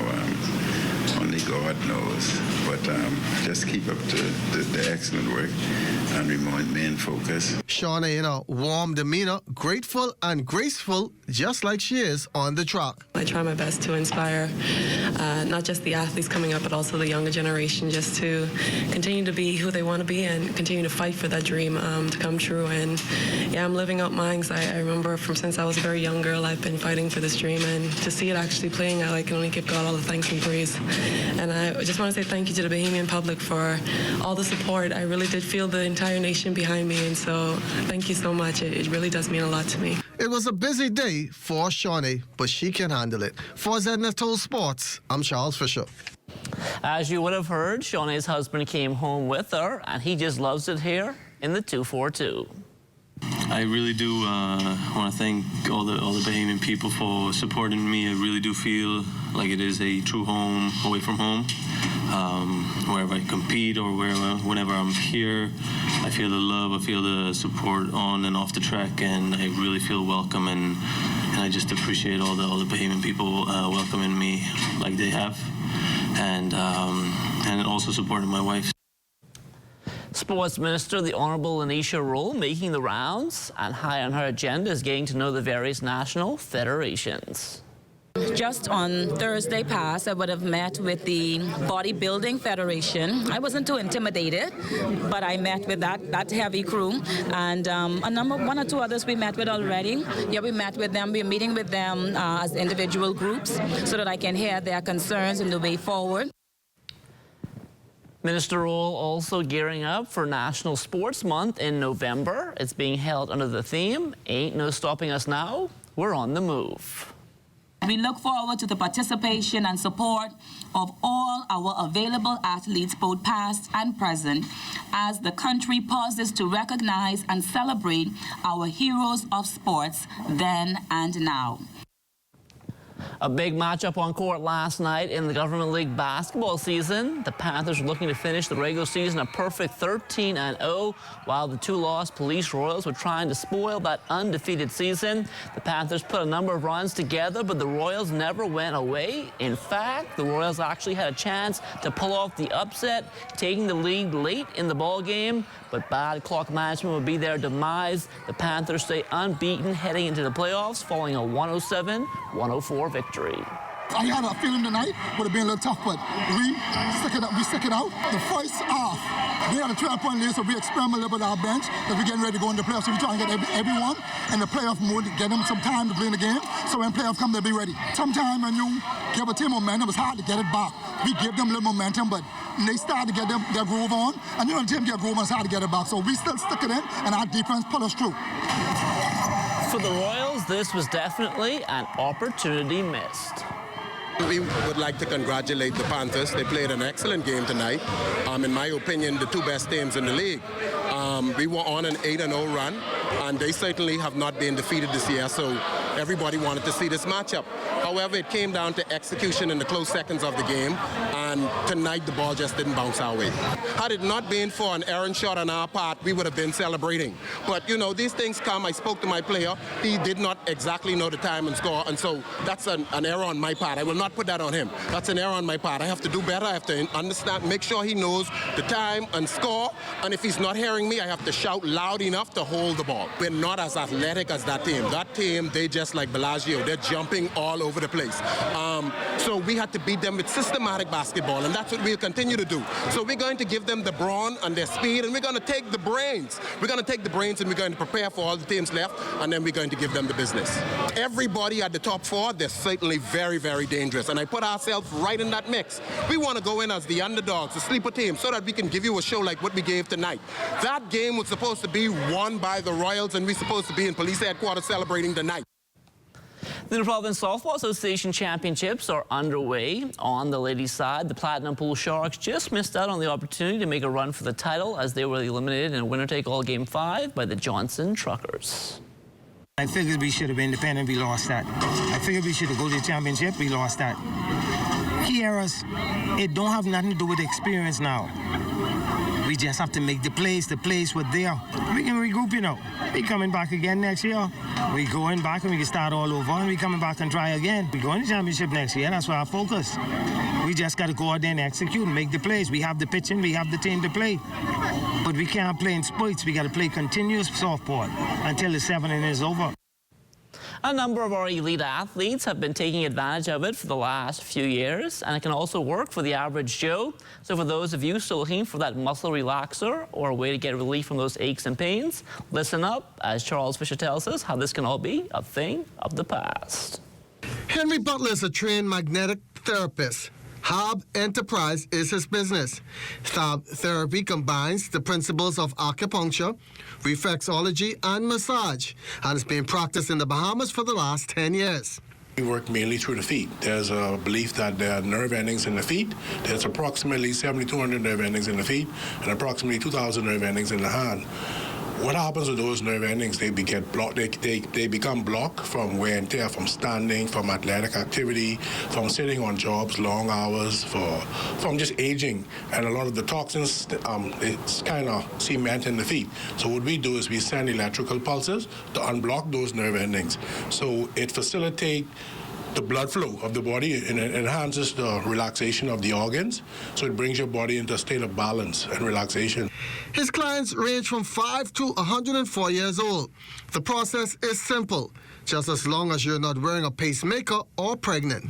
only God knows. But just keep up the excellent work and remain focused. Shawnee, in a warm demeanor, grateful and graceful, just like she is on the track. I try my best to inspire not just the athletes coming up, but also the younger generation, just to continue to be who they want to be and continue to fight for that dream to come true. And yeah, I'm living out mine. I remember from since I was a very young girl, I've been fighting for this dream, and to see it actually playing, I can only give God all the thanks and praise. And I just want to say thank you to the Bahamian public for all the support. I really did feel the entire nation behind me, and so thank you so much. It really does mean a lot to me. It was a busy day for Shawnee, but she can handle it. For ZNS Total Sports, I'm Charles Fisher. As you would have heard, Shawnee's husband came home with her, and he just loves it here in the 242. I really do want to thank all the Bahamian people for supporting me. I really do feel like it is a true home away from home. Wherever I compete or whenever I'm here, I feel the love, I feel the support on and off the track, and I really feel welcome, and I just appreciate all the Bahamian people welcoming me like they have, and also supporting my wife. Sports Minister, the Honourable Anisha Roll, making the rounds, and high on her agenda is getting to know the various national federations. Just on Thursday past, I would have met with the Bodybuilding Federation. I wasn't too intimidated, but I met with that heavy crew, and one or two others we met with already. Yeah, we met with them. We're meeting with them as individual groups so that I can hear their concerns and the way forward. Minister Roll also gearing up for National Sports Month in November. It's being held under the theme, Ain't No Stopping Us Now, We're on the Move. We look forward to the participation and support of all our available athletes, both past and present, as the country pauses to recognize and celebrate our heroes of sports then and now. A big matchup on court last night in the Government League basketball season. The Panthers were looking to finish the regular season a perfect 13-0, while the two-loss Police Royals were trying to spoil that undefeated season. The Panthers put a number of runs together, but the Royals never went away. In fact, the Royals actually had a chance to pull off the upset, taking the lead late in the ball game, but bad clock management would be their demise. The Panthers stay unbeaten heading into the playoffs, following a 107-104 victory. I had a feeling tonight would have been a little tough, but we stuck it out. The first half, we had a 12-point lead, so we experimented a little bit with our bench as we're getting ready to go into the playoffs. So we try and get everyone in the playoff mode, get them some time to play in the game, so when playoffs come, they'll be ready. Sometimes when you give a team momentum, it's hard to get it back. We give them a little momentum, but they start to get their groove on, and the team get groove on, it's hard to get it back. So we still stick it in, and our defense pull us through. For the Royals, this was definitely an opportunity missed. We would like to congratulate the Panthers. They played an excellent game tonight. In my opinion, the two best teams in the league. We were on an 8-0 run, and they certainly have not been defeated this year, so everybody wanted to see this matchup. However, it came down to execution in the close seconds of the game, and tonight the ball just didn't bounce our way. Had it not been for an errant shot on our part, we would have been celebrating. But, you know, these things come. I spoke to my player. He did not exactly know the time and score, and so that's an error on my part. I will not put that on him. That's an error on my part. I have to do better. I have to understand, make sure he knows the time and score, and if he's not hearing me, I have to shout loud enough to hold the ball. We're not as athletic as that team. That team, they just like Bellagio. They're jumping all over the place. So we had to beat them with systematic basketball, and that's what we'll continue to do. So we're going to give them the brawn and their speed, and we're going to take the brains. We're going to take the brains, and we're going to prepare for all the teams left, and then we're going to give them the business. Everybody at the top four, they're certainly very, very dangerous, and I put ourselves right in that mix. We want to go in as the underdogs, the sleeper team, so that we can give you a show like what we gave tonight. That game was supposed to be won by the Royals, and we're supposed to be in police headquarters celebrating tonight. The Province Softball Association Championships are underway. On the ladies' side, the Platinum Pool Sharks just missed out on the opportunity to make a run for the title as they were eliminated in a winner-take-all Game 5 by the Johnson Truckers. I figured we should have been independent, we lost that. I figured we should have go to the championship, we lost that. Key errors, it don't have nothing to do with experience now. We just have to make the plays were there. We can regroup, you know. We coming back again next year. We going back and we can start all over, and we coming back and try again. We going to the championship next year, that's where our focus. We just got to go out there and execute and make the plays. We have the pitching, we have the team to play. But we can't play in spurts. We got to play continuous softball until the 7th inning is over. A number of our elite athletes have been taking advantage of it for the last few years, and it can also work for the average Joe. So for those of you still looking for that muscle relaxer or a way to get relief from those aches and pains, listen up as Charles Fisher tells us how this can all be a thing of the past. Henry Butler is a trained magnetic therapist. Hab Enterprise is his business. Thab therapy combines the principles of acupuncture, reflexology, and massage, and is being practiced in the Bahamas for the last 10 years. We work mainly through the feet. There's a belief that there are nerve endings in the feet. There's approximately 7,200 nerve endings in the feet and approximately 2,000 nerve endings in the hand. What happens with those nerve endings? They get blocked. They become blocked from wear and tear, from standing, from athletic activity, from sitting on jobs, long hours, from just aging, and a lot of the toxins. It's kind of cement in the feet. So what we do is we send electrical pulses to unblock those nerve endings. So it facilitates the blood flow of the body, and it enhances the relaxation of the organs, so it brings your body into a state of balance and relaxation. His clients range from 5 to 104 years old. The process is simple. just as long as you're not wearing a pacemaker or pregnant.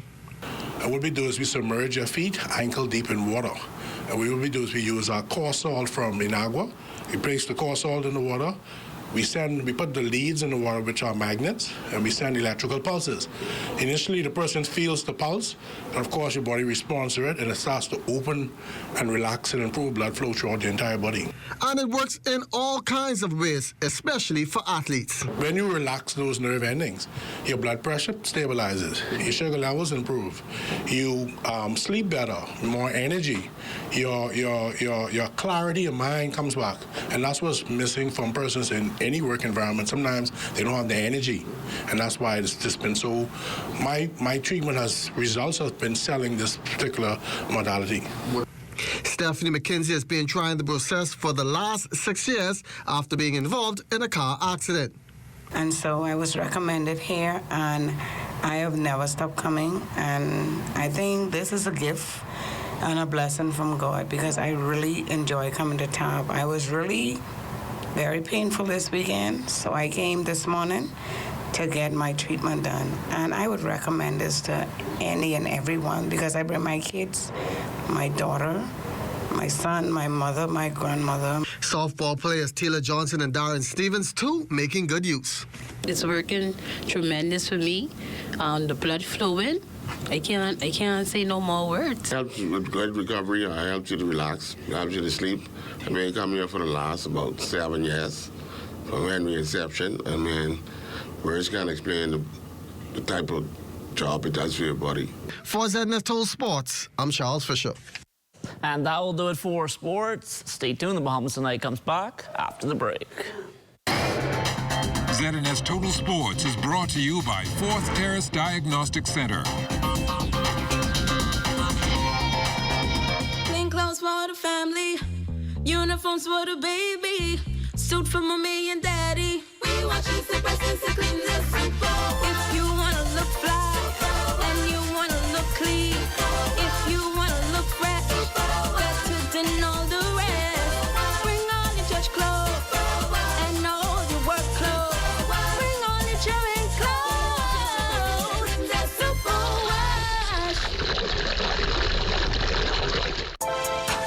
And what we do is we submerge your feet ankle deep in water. And what we do is we use our coarse salt from Inagua. We place the coarse salt in the water. We put the leads in the water, which are magnets, and we send electrical pulses. Initially, the person feels the pulse, and of course, your body responds to it, and it starts to open and relax and improve blood flow throughout the entire body. And it works in all kinds of ways, especially for athletes. When you relax those nerve endings, your blood pressure stabilizes, your sugar levels improve, you sleep better, more energy, your clarity of mind comes back, and that's what's missing from persons in any work environment. Sometimes they don't have the energy, and that's why it's just been so. My treatment results have been selling this particular modality. Stephanie McKenzie has been trying the process for the last 6 years after being involved in a car accident. And so I was recommended here, and I have never stopped coming. And I think this is a gift and a blessing from God, because I really enjoy coming to TAP. I was really very painful this weekend, so I came this morning to get my treatment done. And I would recommend this to any and everyone, because I bring my kids, my daughter, my son, my mother, my grandmother. Softball players Taylor Johnson and Darren Stevens, too, making good use. It's working tremendous for me. The blood flowing. I can't say no more words. Helps with good recovery. It helps you to relax. It helps you to sleep. I've been coming here for the last about 7 years from when we inception. I mean, words can't explain the type of job it does for your body. For ZNS Total Sports, I'm Charles Fisher. And that will do it for sports. Stay tuned. The Bahamas Tonight comes back after the break. ZNS Total Sports is brought to you by Fourth Terrace Diagnostic Center. Clean clothes for the family, uniforms for the baby, suit for mommy and daddy. We want you to presents to clean the simple. If you wanna look fly and you wanna look clean, if you wanna look fresh, better than all the rest. Bring on your church clothes and all your work clothes. Bring on your church clothes. That's super wash.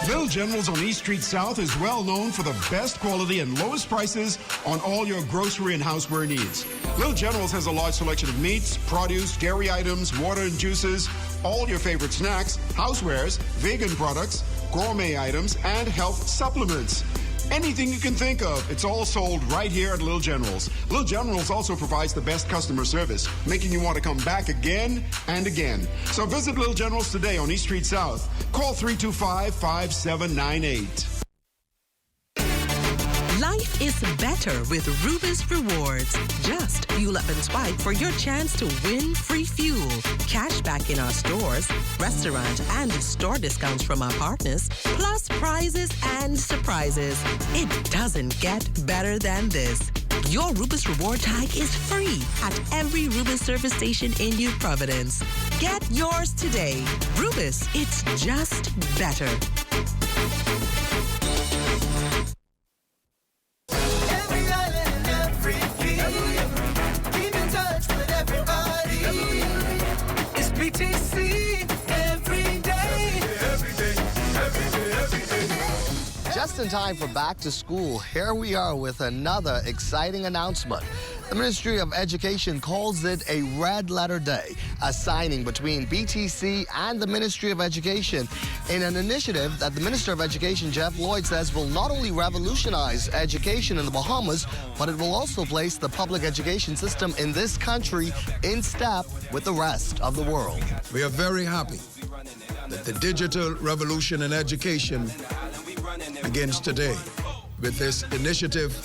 Little Generals on East Street South is well known for the best quality and lowest prices on all your grocery and houseware needs. Little Generals has a large selection of meats, produce, dairy items, water and juices, all your favorite snacks, housewares, vegan products, gourmet items, and health supplements. Anything you can think of, it's all sold right here at Little Generals. Little Generals also provides the best customer service, making you want to come back again and again. So visit Little Generals today on East Street South. Call 325-5798. Life is better with Rubis Rewards. Just fuel up and swipe for your chance to win free fuel, cash back in our stores, restaurant and store discounts from our partners, plus prizes and surprises. It doesn't get better than this. Your Rubis Reward tag is free at every Rubis service station in New Providence. Get yours today. Rubis, it's just better. BTC every day. Just in time for back to school, here we are with another exciting announcement. The Ministry of Education calls it a Red Letter Day, a signing between BTC and the Ministry of Education in an initiative that the Minister of Education, Jeff Lloyd, says will not only revolutionize education in the Bahamas, but it will also place the public education system in this country in step with the rest of the world. We are very happy that the digital revolution in education begins today with this initiative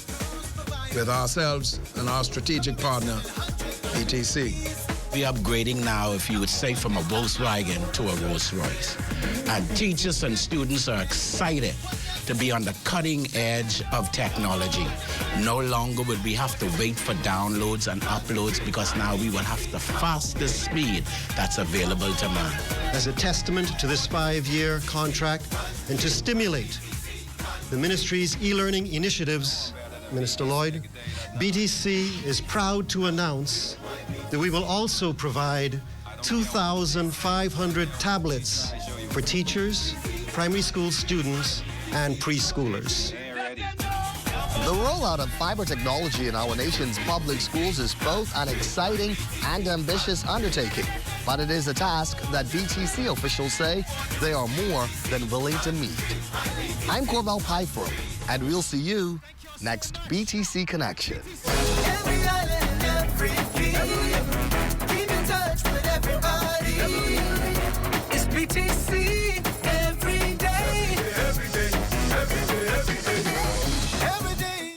with ourselves and our strategic partner, BTC. We're upgrading now, if you would say, from a Volkswagen to a Rolls Royce. And teachers and students are excited to be on the cutting edge of technology. No longer would we have to wait for downloads and uploads, because now we will have the fastest speed that's available to man. As a testament to this 5-year contract and to stimulate the ministry's e-learning initiatives, Minister Lloyd, BTC is proud to announce that we will also provide 2,500 tablets for teachers, primary school students, and preschoolers. The rollout of fiber technology in our nation's public schools is both an exciting and ambitious undertaking, but it is a task that BTC officials say they are more than willing to meet. I'm Corbell Piper, and we'll see you next BTC Connection. Every island and every key, keep in touch with everybody. It's BTC every day. Every day, every day, every day. Every day.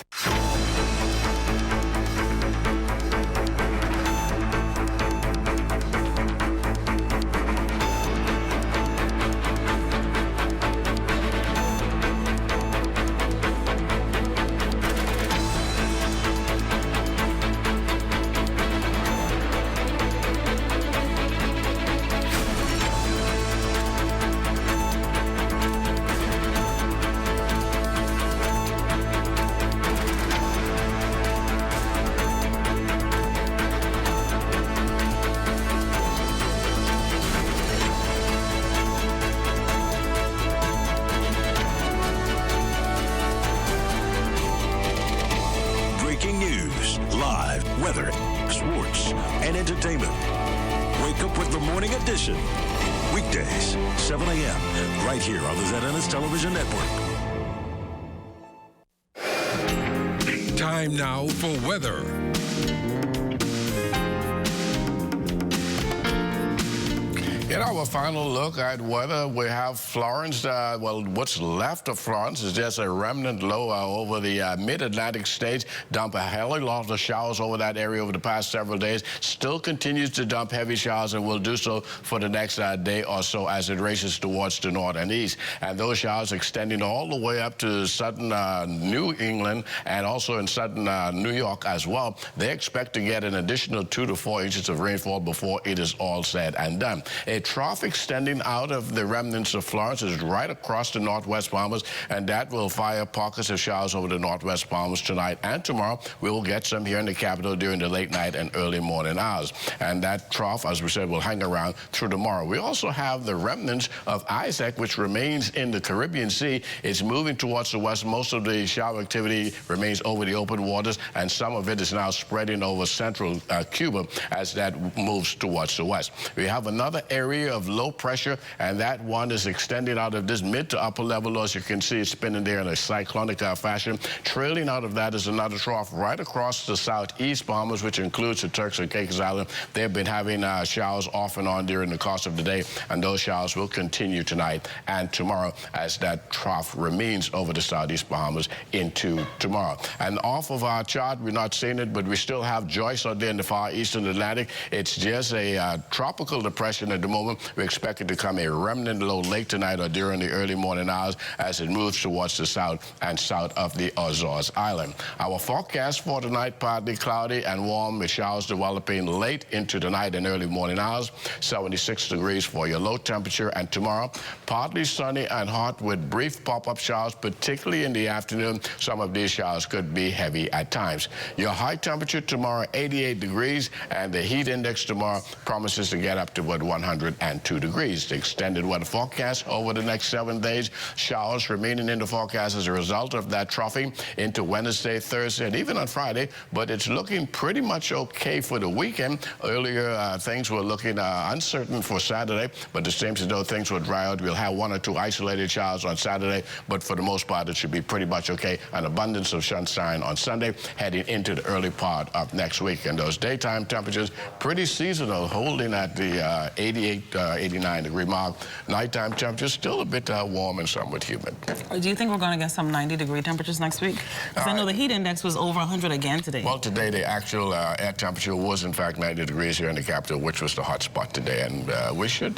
weather, sports, and entertainment. Wake up with the Morning Edition. Weekdays, 7 a.m., right here on the ZNS Television Network. Time now for weather. In our final look at weather, we have Florence. Well, what's left of Florence is just a remnant low over the mid-Atlantic states. Dump a hell of a lot of showers over that area over the past several days. Still continues to dump heavy showers and will do so for the next day or so as it races towards the north and east. And those showers extending all the way up to southern New England and also in southern New York as well. They expect to get an additional 2 to 4 inches of rainfall before it is all said and done. A trough extending out of the remnants of Florence is right across the northwest Bahamas, and that will fire pockets of showers over the northwest Bahamas tonight and tomorrow. We will get some here in the capital during the late night and early morning hours. And that trough, as we said, will hang around through tomorrow. We also have the remnants of Isaac, which remains in the Caribbean Sea. It's moving towards the west. Most of the shower activity remains over the open waters, and some of it is now spreading over central Cuba as that moves towards the west. We have another area of low pressure, and that one is extending out of this mid to upper level. As you can see, it's spinning there in a cyclonic fashion. Trailing out of that is another trough right across the southeast Bahamas, which includes the Turks and Caicos Island. They've been having showers off and on during the course of the day, and those showers will continue tonight and tomorrow as that trough remains over the southeast Bahamas into tomorrow. And off of our chart, we're not seeing it, but we still have Joyce out there in the far eastern Atlantic. It's just a tropical depression at the moment. We expect it to come a remnant low late tonight or during the early morning hours as it moves towards the south and south of the Azores Island. Our forecast for tonight, partly cloudy and warm with showers developing late into the night and early morning hours. 76 degrees for your low temperature. And tomorrow, partly sunny and hot with brief pop-up showers, particularly in the afternoon. Some of these showers could be heavy at times. Your high temperature tomorrow, 88 degrees, and the heat index tomorrow promises to get up to about 102 degrees. The extended weather forecast over the next 7 days. Showers remaining in the forecast as a result of that troughing into Wednesday, Thursday, and even on Friday. But it's looking pretty much okay for the weekend. Earlier, things were looking uncertain for Saturday, but it seems as though things will dry out. We'll have 1 or 2 isolated showers on Saturday, but for the most part, it should be pretty much okay. An abundance of sunshine on Sunday, heading into the early part of next week. And those daytime temperatures, pretty seasonal, holding at the 88, 89 degree mark. Nighttime temperatures still a bit warm and somewhat humid. Do you think we're going to get some 90-degree temperatures next week? Because I know the heat index was over 100 again today. Well, today the actual air temperature was in fact 90 degrees here in the capital, which was the hot spot today. And we should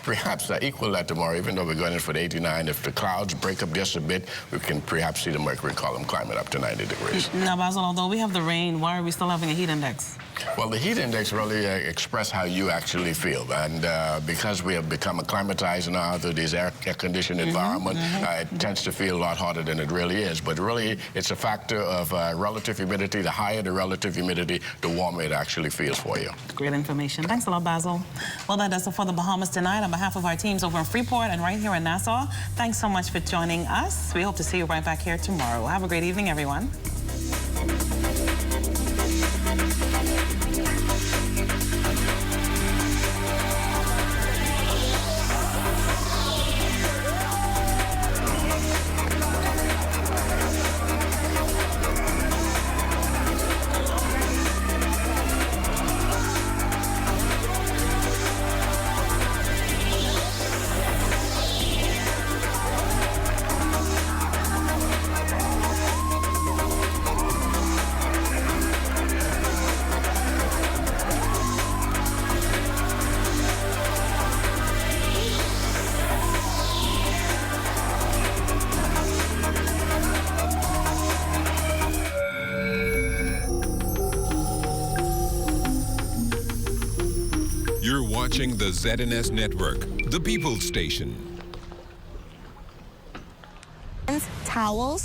perhaps equal that tomorrow, even though we're going in for the 89. If the clouds break up just a bit, we can perhaps see the mercury column climb it up to 90 degrees. Now, Basil, although we have the rain, why are we still having a heat index? Well, the heat index really expresses how you actually feel. And because we have become acclimatized now to this air-conditioned environment, it tends to feel a lot hotter than it really is. But really, it's a factor of relative humidity. The higher the relative humidity, the warmer it actually feels for you. Great information. Thanks a lot, Basil. Well, that does it for the Bahamas tonight. On behalf of our teams over in Freeport and right here in Nassau, thanks so much for joining us. We hope to see you right back here tomorrow. Have a great evening, everyone. You're watching the ZNS Network, the People's Station. Towels.